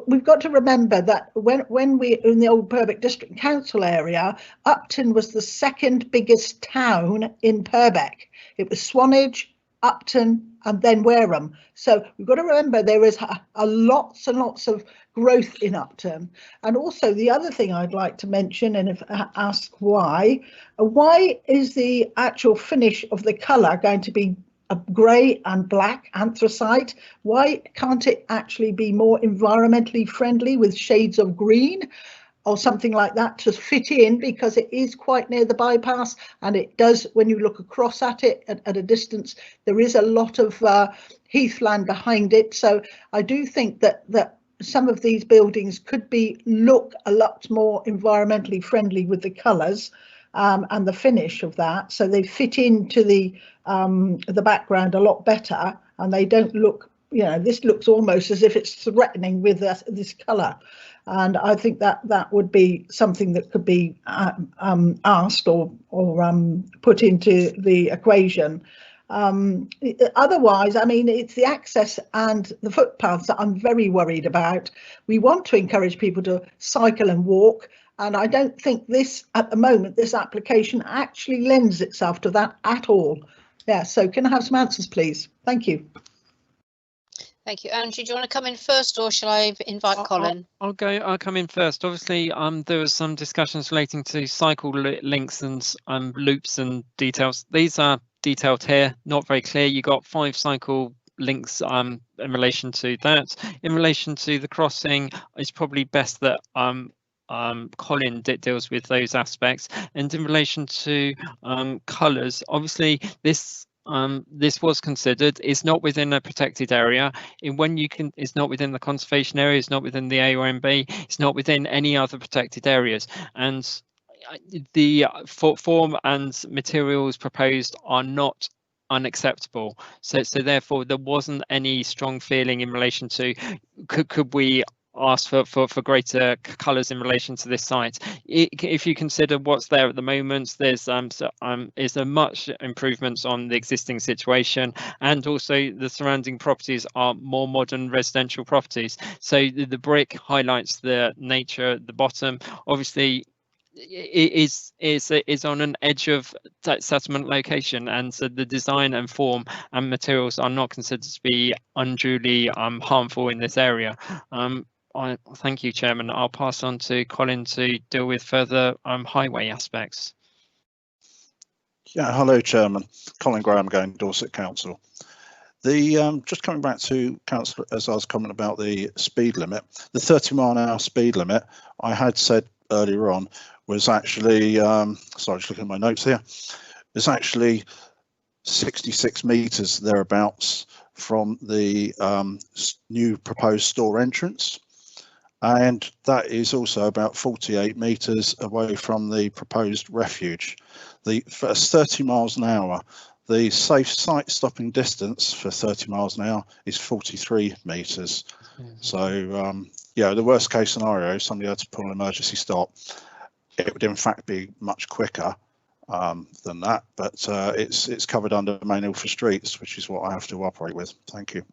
We've got to remember that when we in the old Purbeck District Council area, Upton was the second biggest town in Purbeck. It was Swanage, Upton, and then Wareham. So we've got to remember there is lots and lots of growth in Upton. And also the other thing I'd like to mention, and ask why is the actual finish of the colour going to be a grey and black anthracite? Why can't it actually be more environmentally friendly with shades of green or something like that to fit in, because it is quite near the bypass, and it does, when you look across at it at a distance, there is a lot of heathland behind it. So I do think that some of these buildings could look a lot more environmentally friendly with the colours and the finish of that, so they fit into the background a lot better, and they don't look, you know, this looks almost as if it's threatening with this colour. And I think that would be something that could be asked or put into the equation. Otherwise, I mean, it's the access and the footpaths that I'm very worried about. We want to encourage people to cycle and walk, and I don't think this, at the moment, this application actually lends itself to that at all. Yeah, so can I have some answers, please? Thank you. Thank you. Andrew, do you want to come in first, or shall I invite Colin? I'll come in first. Obviously, there was some discussions relating to cycle links and loops and details. These are detailed here, not very clear. You got 5 cycle links in relation to that. In relation to the crossing, it's probably best that Colin deals with those aspects. And in relation to colours, obviously this was considered. It's not within a protected area. It's not within the conservation area. It's not within the AOMB. It's not within any other protected areas. And the form and materials proposed are not unacceptable. So therefore, there wasn't any strong feeling in relation to could we ask for greater colours in relation to this site. If you consider what's there at the moment, there's a much improvements on the existing situation, and also the surrounding properties are more modern residential properties. So the brick highlights the nature at the bottom. Obviously, it is on an edge of that settlement location, and so the design and form and materials are not considered to be unduly harmful in this area. Thank you, Chairman. I'll pass on to Colin to deal with further highway aspects. Yeah, hello, Chairman. Colin Graham again, Dorset Council. Just coming back to Council, as I was commenting about the speed limit, the 30-mile-an-hour speed limit, I had said earlier on was actually, sorry, just looking at my notes here, is actually 66 metres thereabouts from the new proposed store entrance, and that is also about 48 metres away from the proposed refuge. The first 30 miles an hour. The safe site stopping distance for 30 miles an hour is 43 metres. So yeah, the worst case scenario, somebody had to pull an emergency stop, it would in fact be much quicker than that, but it's covered under Main Ilford Streets, which is what I have to operate with. Thank you.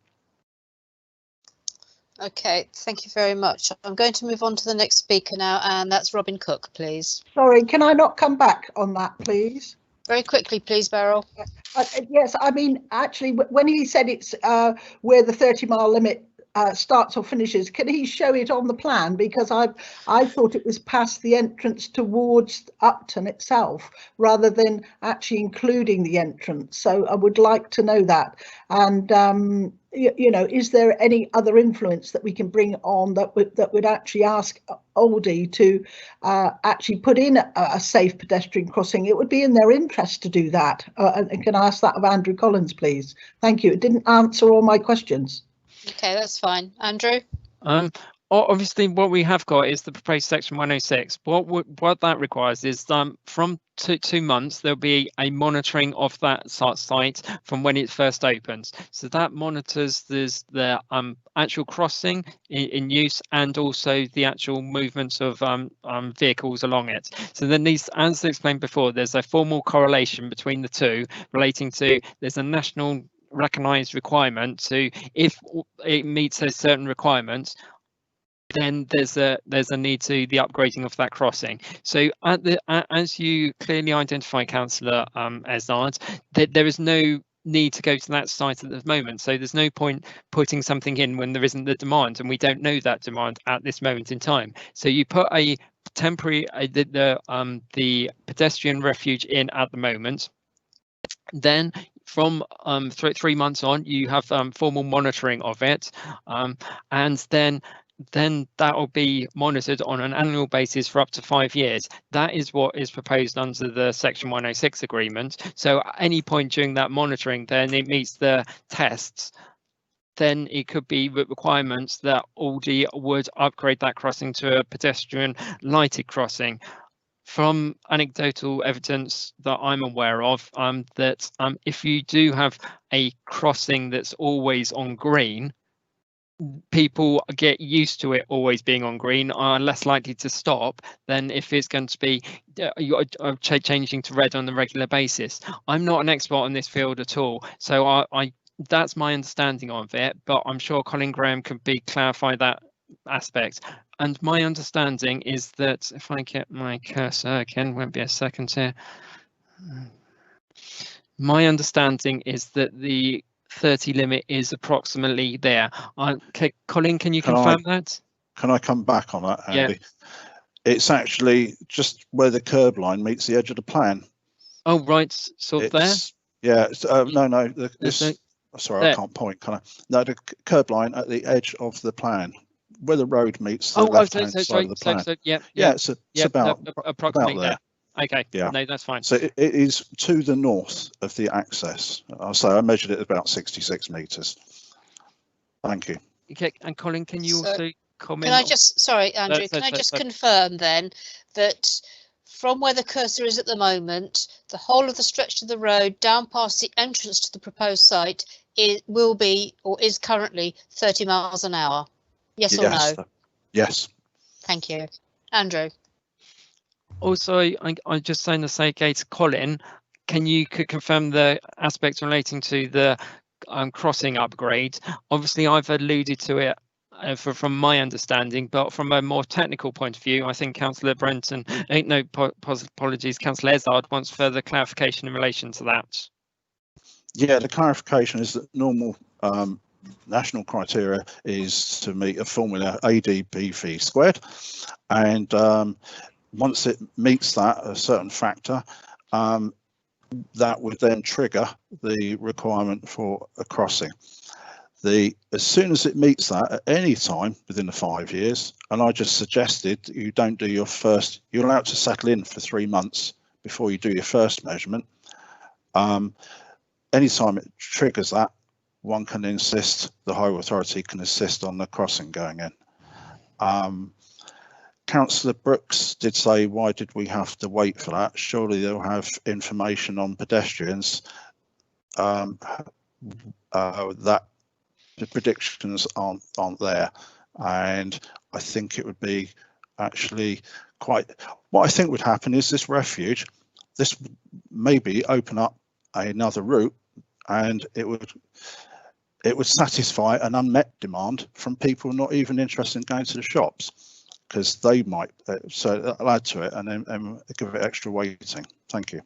Okay, thank you very much. I'm going to move on to the next speaker now, and that's Robin Cook, please. Sorry, can I not come back on that, please? Very quickly, please, Beryl. Yes, I mean, actually, when he said it's where the 30-mile limit starts or finishes, can he show it on the plan? Because I thought it was past the entrance towards Upton itself, rather than actually including the entrance. So I would like to know that. And you know, is there any other influence that we can bring on that would actually ask Aldi to actually put in a safe pedestrian crossing? It would be in their interest to do that. And can I ask that of Andrew Collins, please? Thank you. It didn't answer all my questions. Okay, that's fine. Andrew? Obviously, what we have got is the proposed section 106. What that requires is from 2 months, there'll be a monitoring of that site from when it first opens. So that monitors the actual crossing in use, and also the actual movements of vehicles along it. So then as explained before, there's a formal correlation between the two, relating to there's a national recognised requirement to, if it meets a certain requirement, then there's a need to the upgrading of that crossing. So as you clearly identify, Councillor Ezard, that there is no need to go to that site at the moment. So there's no point putting something in when there isn't the demand, and we don't know that demand at this moment in time. So you put a temporary the pedestrian refuge in at the moment. Then from 3 months on, you have formal monitoring of it, and then that will be monitored on an annual basis for up to 5 years. That is what is proposed under the Section 106 agreement. So at any point during that monitoring, then it meets the tests, then it could be requirements that Aldi would upgrade that crossing to a pedestrian lighted crossing. From anecdotal evidence that I'm aware of, that if you do have a crossing that's always on green, people get used to it always being on green, are less likely to stop than if it's going to be changing to red on a regular basis. I'm not an expert in this field at all, so I that's my understanding of it, but I'm sure Colin Graham could clarify that aspect. And my understanding is that, if I get my cursor again, won't be a second here. My understanding is that the 30 limit is approximately there. Colin, can you confirm that? Can I come back on that, Andy? Yeah. It's actually just where the curb line meets the edge of the plan. Oh, right, sort of there? Yeah, no, sorry, I can't point, can I? No, the curb line at the edge of the plan, where the road meets the left-hand side of the plan. It's about there. Okay, yeah, no, that's fine. So it is to the north of the access. So I measured it about 66 metres. Thank you. Okay, and Colin, can you also comment? Can I just, sorry, Andrew, can I just confirm then that from where the cursor is at the moment, the whole of the stretch of the road down past the entrance to the proposed site, it will be, or is currently, 30 miles an hour? Yes or no? Yes. Thank you. Andrew. Also, I'm just saying the same to Colin, can you confirm the aspects relating to the crossing upgrade? Obviously, I've alluded to it from my understanding, but from a more technical point of view, I think Councillor Brenton, apologies, Councillor Ezard wants further clarification in relation to that. Yeah, the clarification is that normal national criteria is to meet a formula ADBV squared, and once it meets that, a certain factor, that would then trigger the requirement for a crossing. As soon as it meets that at any time within the 5 years, and I just suggested that you don't do your first, you're allowed to settle in for 3 months before you do your first measurement. anytime it triggers that, one can insist, the highway authority can insist on the crossing going in. Councillor Brooks did say, why did we have to wait for that? Surely they'll have information on pedestrians that the predictions aren't there. And I think it would be actually quite, what I think would happen is this refuge, this would maybe open up another route, and it would satisfy an unmet demand from people not even interested in going to the shops, because they might, so that'll add to it and then give it extra weighting. Thank you.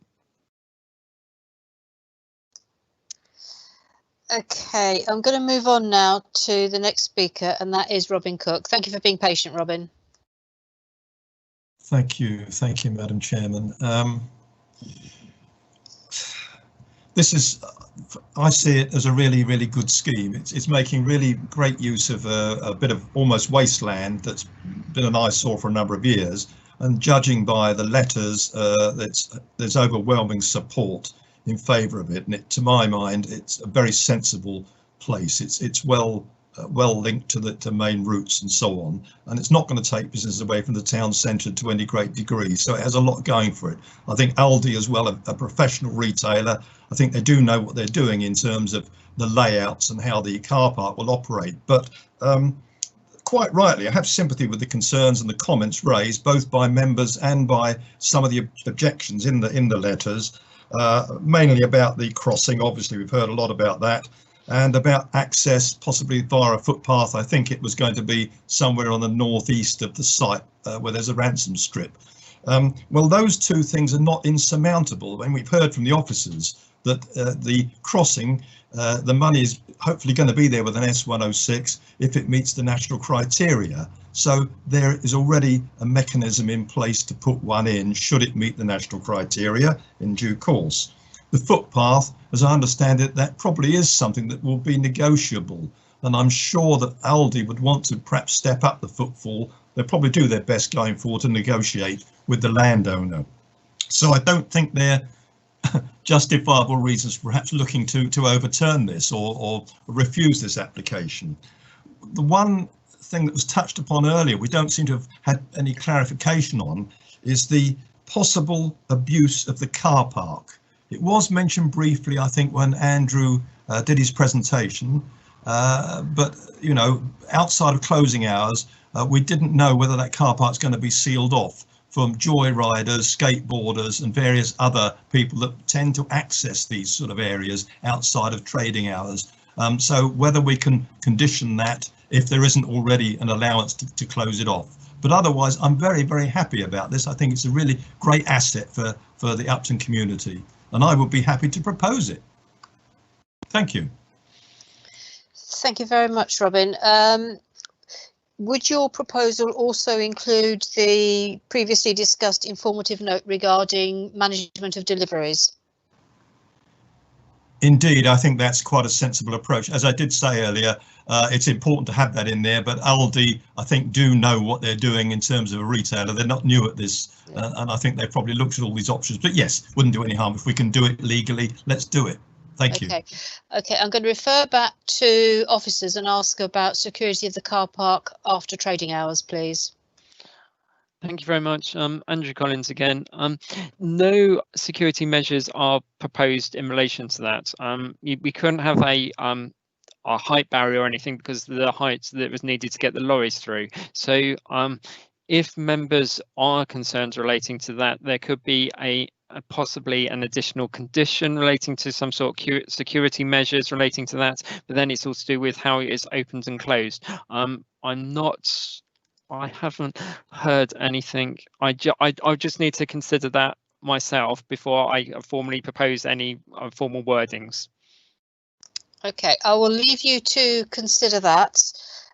Okay, I'm going to move on now to the next speaker, and that is Robin Cook. Thank you for being patient, Robin. Thank you, Madam Chairman. This is, I see it as a really, really good scheme. It's making really great use of a bit of almost wasteland that's been an eyesore for a number of years. And judging by the letters, there's overwhelming support in favour of it. And to my mind, it's a very sensible place. It's well linked to the main routes and so on, and it's not going to take business away from the town centre to any great degree, so it has a lot going for it. I think Aldi as well, a professional retailer, I think they do know what they're doing in terms of the layouts and how the car park will operate. But quite rightly, I have sympathy with the concerns and the comments raised both by members and by some of the objections in the letters, mainly about the crossing. Obviously we've heard a lot about that, and about access possibly via a footpath. I think it was going to be somewhere on the northeast of the site where there's a ransom strip. Well, those two things are not insurmountable, and we've heard from the officers that the crossing, the money is hopefully going to be there with an S106 if it meets the national criteria. So there is already a mechanism in place to put one in should it meet the national criteria in due course. The footpath, as I understand it, that probably is something that will be negotiable, and I'm sure that Aldi would want to perhaps step up the footfall. They'll probably do their best going forward to negotiate with the landowner. So I don't think they're justifiable reasons for perhaps looking to overturn this or refuse this application. The one thing that was touched upon earlier, we don't seem to have had any clarification on, is the possible abuse of the car park. It was mentioned briefly, I think, when Andrew did his presentation, but, you know, outside of closing hours, we didn't know whether that car park is going to be sealed off from joyriders, skateboarders and various other people that tend to access these sort of areas outside of trading hours. So whether we can condition that if there isn't already an allowance to close it off. But otherwise, I'm very, very happy about this. I think it's a really great asset for the Upton community, and I would be happy to propose it. Thank you. Thank you very much, Robin. Would your proposal also include the previously discussed informative note regarding management of deliveries? Indeed, I think that's quite a sensible approach. As I did say earlier, it's important to have that in there, but Aldi, I think, do know what they're doing in terms of a retailer. They're not new at this, and I think they've probably looked at all these options. But yes, wouldn't do any harm. If we can do it legally, let's do it. Thank you. Okay, I'm going to refer back to officers and ask about security of the car park after trading hours, please. Thank you very much. Andrew Collins again. No security measures are proposed in relation to that. We couldn't have a height barrier or anything because of the height that was needed to get the lorries through. So if members are concerned relating to that, there could be possibly an additional condition relating to some sort of security measures relating to that, but then it's all to do with how it is opened and closed. I haven't heard anything. I just need to consider that myself before I formally propose any formal wordings. Okay, I will leave you to consider that,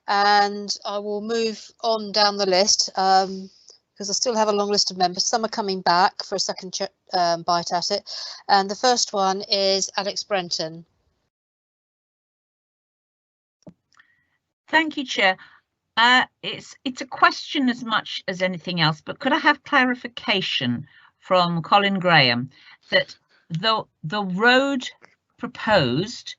and I will move on down the list because I still have a long list of members. Some are coming back for a second bite at it, and the first one is Alex Brenton. Thank you, Chair. It's a question as much as anything else, but could I have clarification from Colin Graham that the road proposed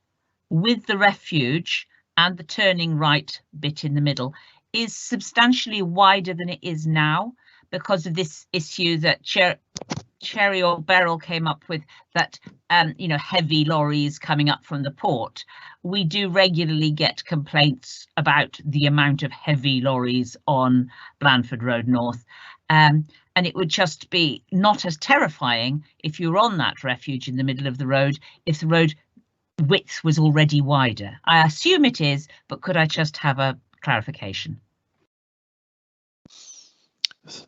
with the refuge and the turning right bit in the middle is substantially wider than it is now because of this issue that Cherry or Beryl came up with, that you know, heavy lorries coming up from the port. We do regularly get complaints about the amount of heavy lorries on Blandford Road North, and it would just be not as terrifying if you were on that refuge in the middle of the road if the road width was already wider. I assume it is, but could I just have a clarification?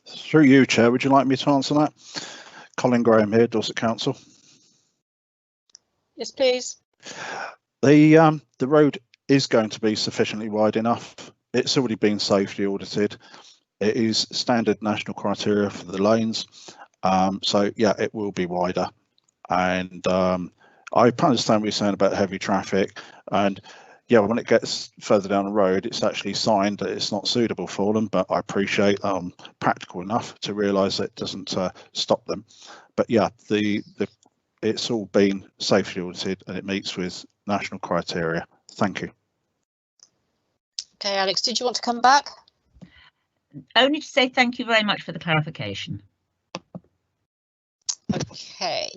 Through you, Chair, would you like me to answer that? Colin Graham here, Dorset Council. Yes, please. The road is going to be sufficiently wide enough. It's already been safety audited. It is standard national criteria for the lanes. So yeah, it will be wider. And I understand what you're saying about heavy traffic. And yeah, when it gets further down the road, it's actually signed that it's not suitable for them. But I appreciate practical enough to realise that it doesn't stop them. But yeah, it's all been safety audited and it meets with national criteria. Thank you. Okay, Alex, did you want to come back? Only to say thank you very much for the clarification. Okay,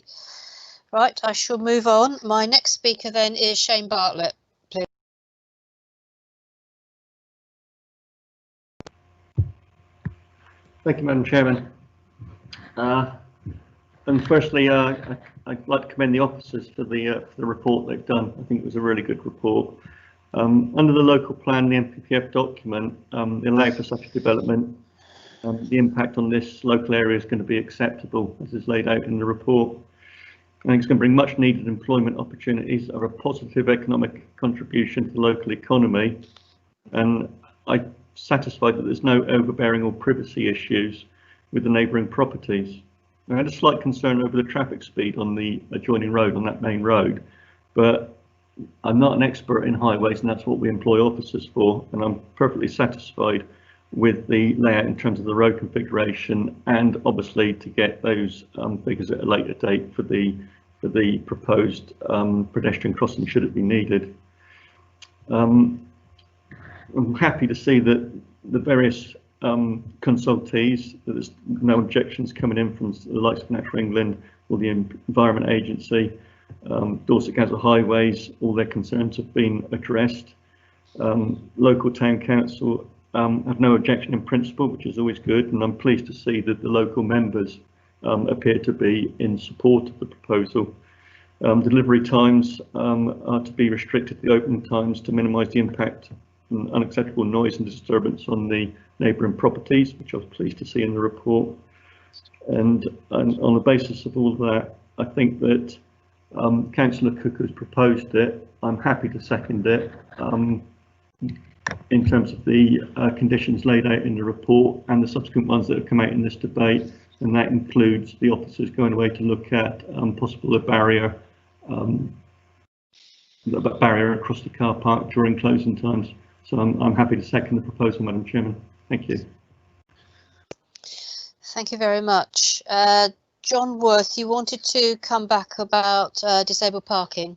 right, I shall move on. My next speaker then is Shane Bartlett, please. Thank you, Madam Chairman. And firstly, I'd like to commend the officers for the report they've done. I think it was a really good report. Under the local plan, the MPPF document, they allow for such a development. The impact on this local area is going to be acceptable, as is laid out in the report. I think it's going to bring much needed employment opportunities, are a positive economic contribution to the local economy, and I'm satisfied that there's no overbearing or privacy issues with the neighbouring properties. I had a slight concern over the traffic speed on the adjoining road, on that main road, but I'm not an expert in highways, and that's what we employ officers for, and I'm perfectly satisfied with the layout in terms of the road configuration, and obviously to get those figures at a later date for the proposed pedestrian crossing should it be needed. I'm happy to see that the various consultees, that there's no objections coming in from the likes of Natural England or the Environment Agency, Dorset Council Highways, all their concerns have been addressed. Local town council have no objection in principle, which is always good, and I'm pleased to see that the local members appear to be in support of the proposal. Delivery times are to be restricted to the opening times to minimise the impact and unacceptable noise and disturbance on the neighbouring properties, which I was pleased to see in the report. And on the basis of all of that, I think that Councillor Cook has proposed it. I'm happy to second it in terms of the conditions laid out in the report and the subsequent ones that have come out in this debate, and that includes the officers going away to look at possible barrier across the car park during closing times. So I'm happy to second the proposal, Madam Chairman. Thank you. Thank you very much. John Worth, you wanted to come back about disabled parking.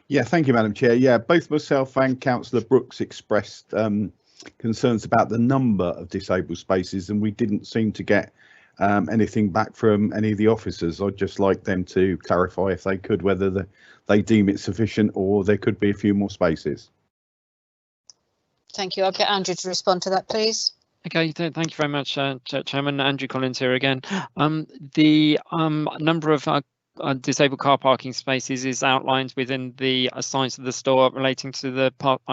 Yeah, thank you, Madam Chair. Yeah, both myself and Councillor Brooks expressed concerns about the number of disabled spaces, and we didn't seem to get anything back from any of the officers. I'd just like them to clarify, if they could, whether they deem it sufficient or there could be a few more spaces. Thank you. I'll get Andrew to respond to that, please. Okay, thank you very much, Chairman. Andrew Collins here again. The number of disabled car parking spaces is outlined within the signs of the store relating to the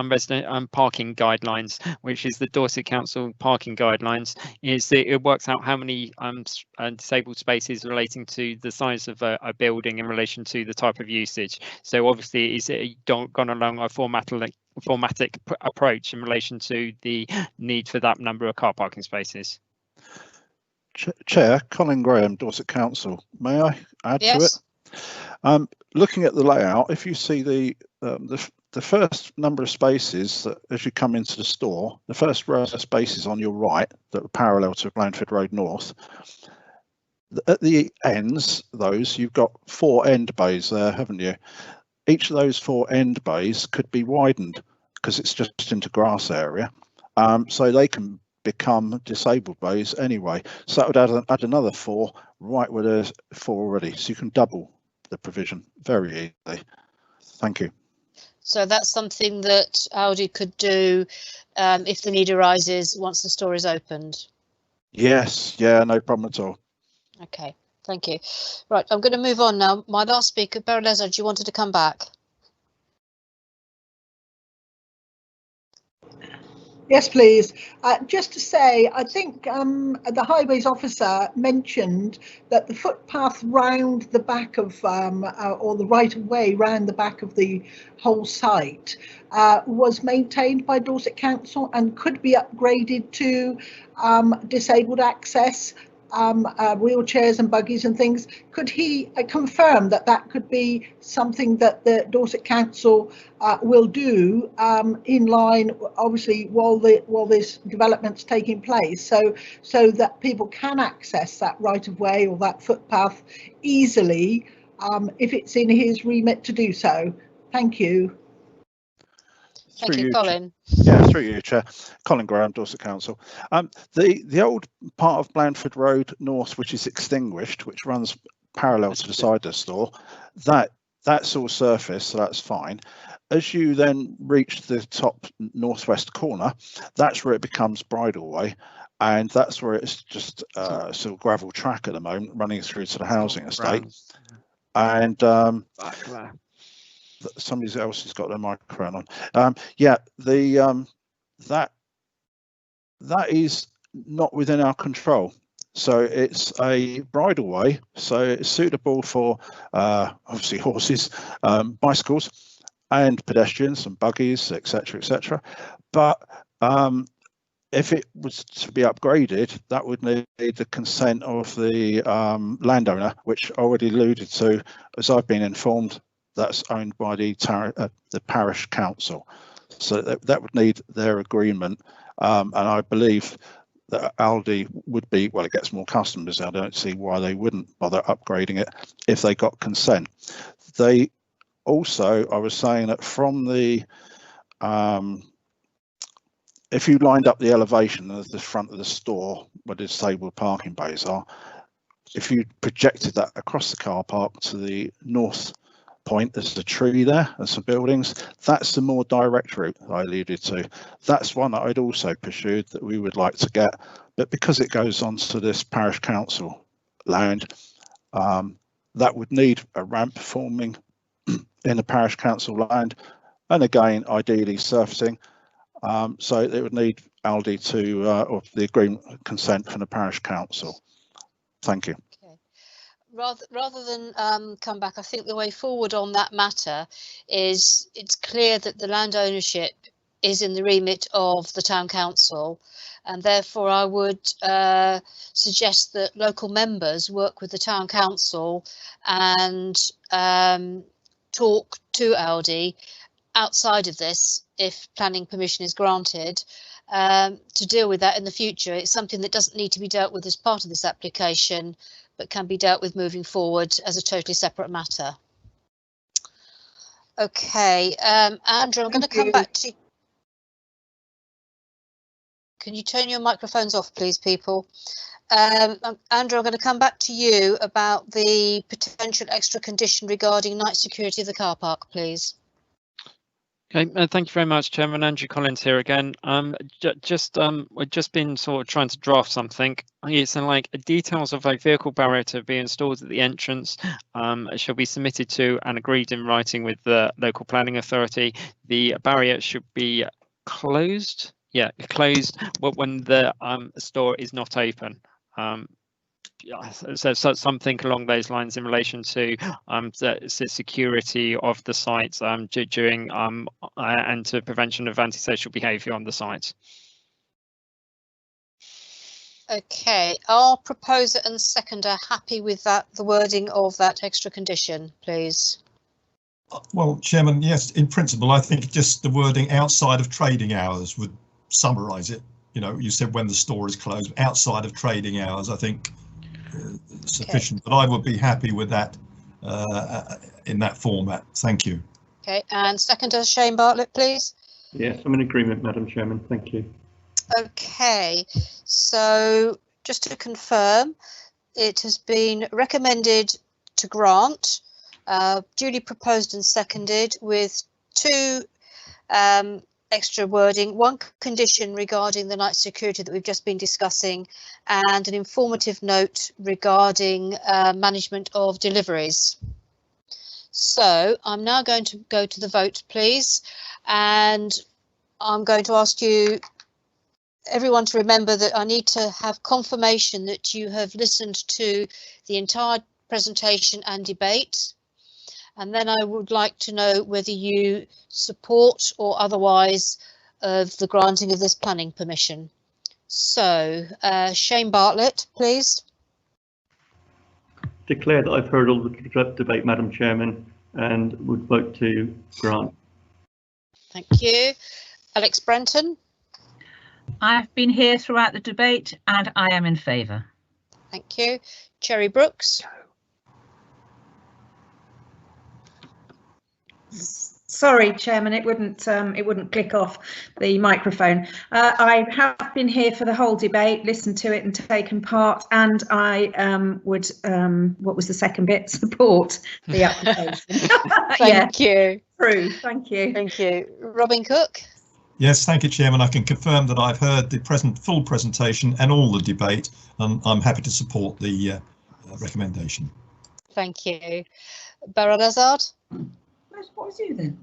resident parking guidelines, which is the Dorset Council parking guidelines. It works out how many disabled spaces relating to the size of a building in relation to the type of usage. So obviously it's gone along a formatic approach in relation to the need for that number of car parking spaces. Chair, Colin Graham, Dorset Council. May I add Yes. to it? Looking at the layout, if you see the first number of spaces that, as you come into the store, the first row of spaces on your right that are parallel to Blandford Road North, at the ends, those you've got 4 end bays there, haven't you? each of those 4 end bays could be widened because it's just into grass area, so they can become disabled bays anyway. So that would add another 4 right where there's 4 already, so you can double the provision very easily. Thank you. So that's something that Aldi could do if the need arises once the store is opened. Yes, yeah, no problem at all. Okay, thank you. Right, I'm going to move on now. My last speaker, Beryl Ezard, you wanted to come back? Yes, please. Just to say, I think the highways officer mentioned that the footpath round the back of, or the right of way round the back of the whole site was maintained by Dorset Council and could be upgraded to disabled access, wheelchairs and buggies and things. Could he confirm that that could be something that the Dorset Council will do in line, obviously, while this development's taking place, so that people can access that right of way or that footpath easily if it's in his remit to do so? Thank you. Thank you, Colin. Yeah, through you, Chair. Colin Graham, Dorset Council. The old part of Blandford Road North, which is extinguished, which runs parallel to the side of the store, that's all surface, so that's fine. As you then reach the top northwest corner, that's where it becomes bridleway, and that's where it's just sort of gravel track at the moment, running through to the housing estate. And somebody else has got their microphone on. Yeah, that is not within our control. So it's a bridleway, so it's suitable for obviously horses, bicycles, and pedestrians and buggies, etc., etc. But if it was to be upgraded, that would need the consent of the landowner, which I already alluded to, as I've been informed. That's owned by the parish council, so that would need their agreement, and I believe that Aldi would be, well, it gets more customers. I don't see why they wouldn't bother upgrading it if they got consent. They also, I was saying that from the if you lined up the elevation of the front of the store where the disabled parking bays are, if you projected that across the car park to the north point, there's a tree there and some buildings. That's the more direct route I alluded to. That's one that I'd also pursued that we would like to get, but because it goes onto this parish council land, that would need a ramp forming in the parish council land, and again ideally surfacing, so it would need Aldi to or the agreement consent from the parish council. Thank you. Rather than come back, I think the way forward on that matter is it's clear that the land ownership is in the remit of the town council, and therefore I would suggest that local members work with the town council and talk to Aldi outside of this, if planning permission is granted, to deal with that in the future. It's something that doesn't need to be dealt with as part of this application, but can be dealt with moving forward as a totally separate matter. Okay, Andrew, I'm going to come back to you. Can you turn your microphones off, please, people? Andrew, I'm going to come back to you about the potential extra condition regarding night security of the car park, please. Okay, thank you very much, Chairman. Andrew Collins here again. We've just been sort of trying to draft something. It's like details of a vehicle barrier to be installed at the entrance shall be submitted to and agreed in writing with the local planning authority. The barrier should be closed. Yeah, closed when the store is not open. So something along those lines in relation to the security of the site during and to prevention of antisocial behaviour on the site. Okay, are proposer and seconder happy with that, the wording of that extra condition, please? Well, Chairman, yes, in principle, I think just the wording outside of trading hours would summarise it. You know, you said when the store is closed, outside of trading hours, I think sufficient, but I would be happy with that in that format. Thank you. Okay, and seconder Shane Bartlett, please. Yes, I'm in agreement, Madam Chairman. Thank you. Okay, so just to confirm, it has been recommended to grant, duly proposed and seconded, with two extra wording, one condition regarding the night security that we've just been discussing, and an informative note regarding management of deliveries. So I'm now going to go to the vote, please, and I'm going to ask you everyone to remember that I need to have confirmation that you have listened to the entire presentation and debate, and then I would like to know whether you support or otherwise of the granting of this planning permission. So Shane Bartlett, please. Declare that I've heard all the debate, Madam Chairman, and would vote to grant. Thank you. Alex Brenton. I've been here throughout the debate and I am in favour. Thank you. Cherry Brooks. Sorry, Chairman, it wouldn't click off the microphone. I have been here for the whole debate, listened to it and taken part, and I would, what was the second bit? Support the application. Thank you. True, thank you. Thank you. Robin Cook. Yes, thank you, Chairman. I can confirm that I've heard the full presentation and all the debate, and I'm happy to support the recommendation. Thank you. Baron Azard. What was you then?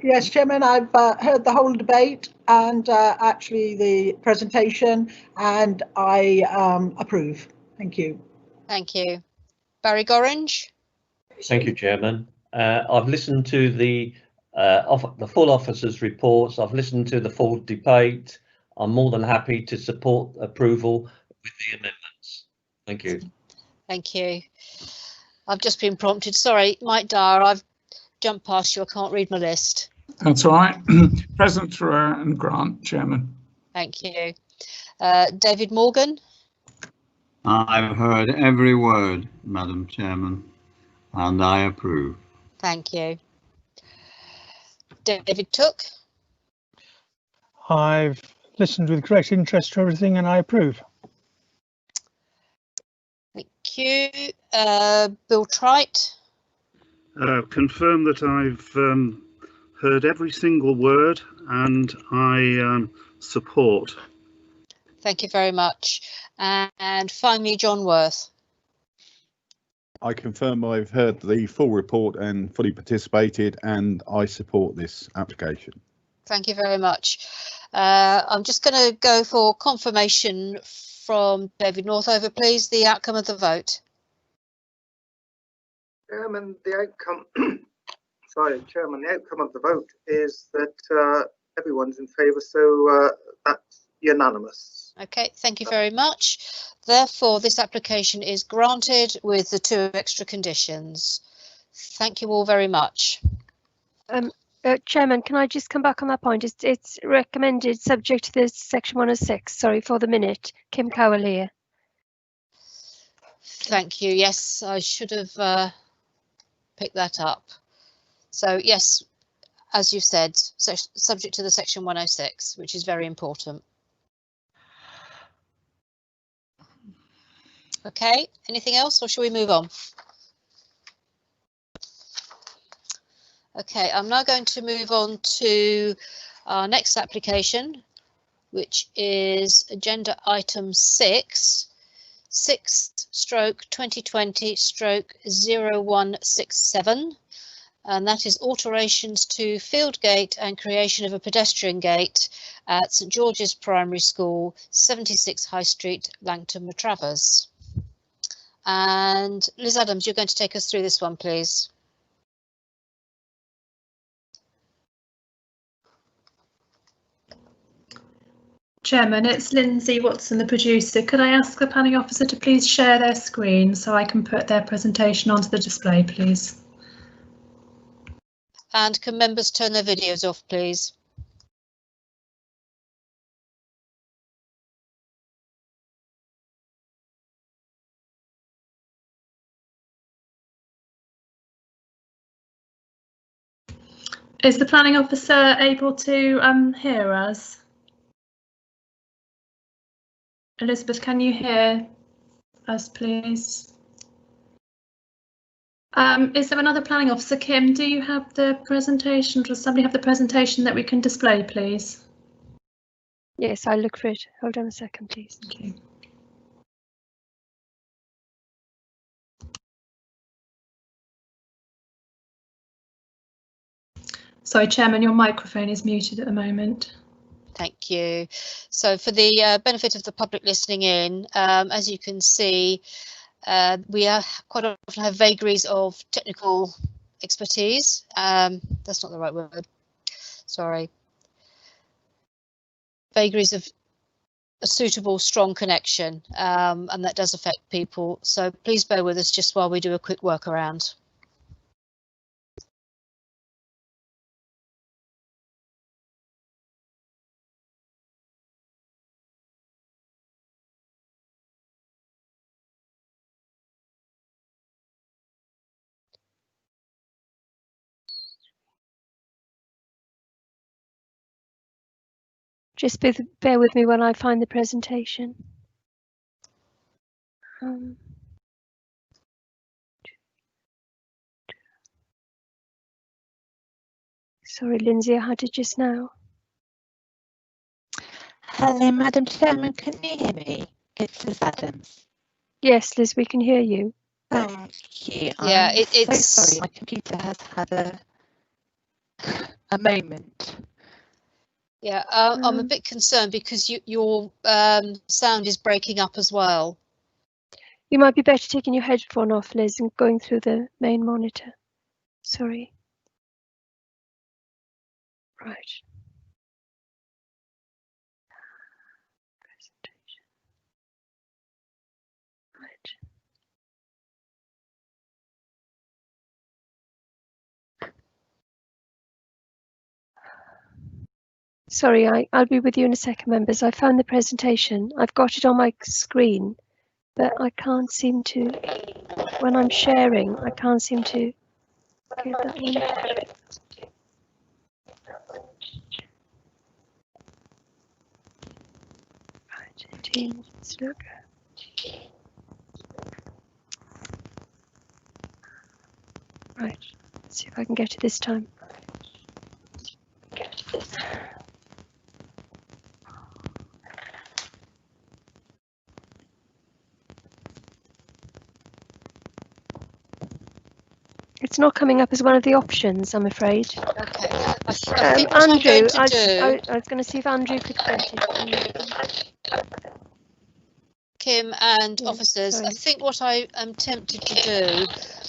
Yes, Chairman, I've heard the whole debate and actually the presentation, and I approve. Thank you. Thank you. Barry Gorringe. Thank you, Chairman. I've listened to the full officers' reports. I've listened to the full debate. I'm more than happy to support approval with the amendments. Thank you. Thank you. I've just been prompted. Sorry, Mike Dyer, I've jumped past you. I can't read my list. That's all right. Present throughout and grant, Chairman. Thank you. David Morgan. I've heard every word, Madam Chairman, and I approve. Thank you. David Took. I've listened with great interest to everything and I approve. Thank you. Bill Trite. Confirm that I've heard every single word and I support. Thank you very much. And finally, John Worth. I confirm I've heard the full report and fully participated, and I support this application. Thank you very much. I'm just going to go for confirmation from David Northover, please, the outcome of the vote. Chairman, the outcome, sorry, Chairman, the outcome of the vote is that everyone's in favour, so that's unanimous. Okay, thank you very much. Therefore, this application is granted with the two extra conditions. Thank you all very much. Chairman, can I just come back on that point? It's recommended subject to this section 106. Sorry for the minute. Kim Cowell here. Thank you. Yes, I should have picked that up. So yes, as you said, subject to the section 106, which is very important. Okay, anything else or shall we move on? Okay, I'm now going to move on to our next application, which is agenda item 6/2020/0167, and that is alterations to Field Gate and creation of a pedestrian gate at St George's Primary School, 76 High Street, Langton Matravers. And Liz Adams, you're going to take us through this one, please. Chairman, it's Lindsay Watson, the producer. Could I ask the planning officer to please share their screen so I can put their presentation onto the display, please? And can members turn their videos off, please? Is the planning officer able to hear us? Elizabeth, can you hear us, please? Is there another planning officer? Kim, do you have the presentation? Does somebody have the presentation that we can display, please? Yes, I'll look for it. Hold on a second, please. Okay. Sorry, Chairman, your microphone is muted at the moment. Thank you. So for the benefit of the public listening in, as you can see, we quite often have vagaries of technical expertise. That's not the right word. Sorry. Vagaries of a suitable, strong connection, and that does affect people. So please bear with us just while we do a quick workaround. Just bear with me while I find the presentation. Sorry, Lindsay, I had it just now. Hello, Madam Chairman, can you hear me? It's Liz Adams. Yes, Liz, we can hear you. Thank you. Yeah, I'm so sorry, my computer has had a moment. Yeah, I'm a bit concerned because your sound is breaking up as well. You might be better taking your headphone off, Liz, and going through the main monitor. Sorry. Right. Presentation. Right. Sorry, I'll be with you in a second, members. I found the presentation. I've got it on my screen, but I can't seem to, when I'm sharing, I can't seem to get that one. Right, team, let's look. Right, let's see if I can get it this time. It's not coming up as one of the options, I'm afraid. Okay. I think what Andrew, I was going to see if Andrew could get it. Kim and Yeah, officers, sorry. I think what I am tempted to do,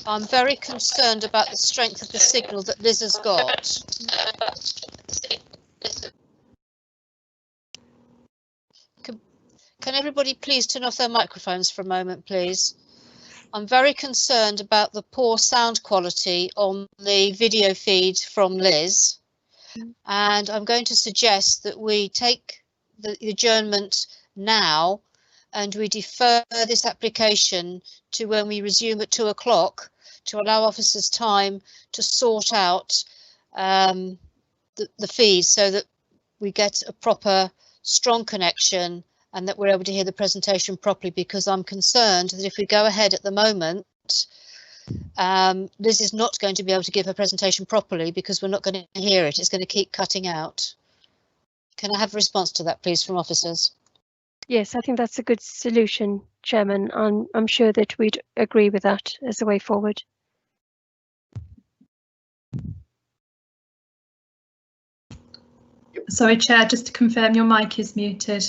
I'm very concerned about the strength of the signal that Liz has got. Can everybody please turn off their microphones for a moment, please? I'm very concerned about the poor sound quality on the video feed from Liz, and I'm going to suggest that we take the adjournment now and we defer this application to when we resume at 2 o'clock to allow officers time to sort out the feed so that we get a proper, strong connection and that we're able to hear the presentation properly, because I'm concerned that if we go ahead at the moment, Liz is not going to be able to give her presentation properly because we're not going to hear it. It's going to keep cutting out. Can I have a response to that, please, from officers? Yes, I think that's a good solution, Chairman. I'm sure that we'd agree with that as a way forward. Sorry, Chair, just to confirm, your mic is muted.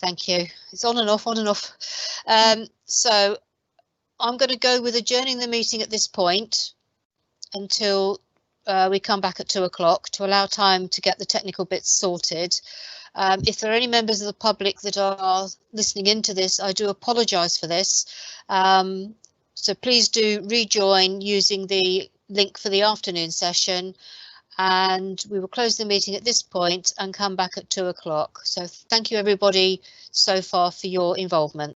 Thank you. It's on and off, on and off. So I'm going to go with adjourning the meeting at this point until we come back at 2 o'clock to allow time to get the technical bits sorted. If there are any members of the public that are listening into this, I do apologise for this. So please do rejoin using the link for the afternoon session, and we will close the meeting at this point and come back at 2 o'clock. So thank you everybody so far for your involvement.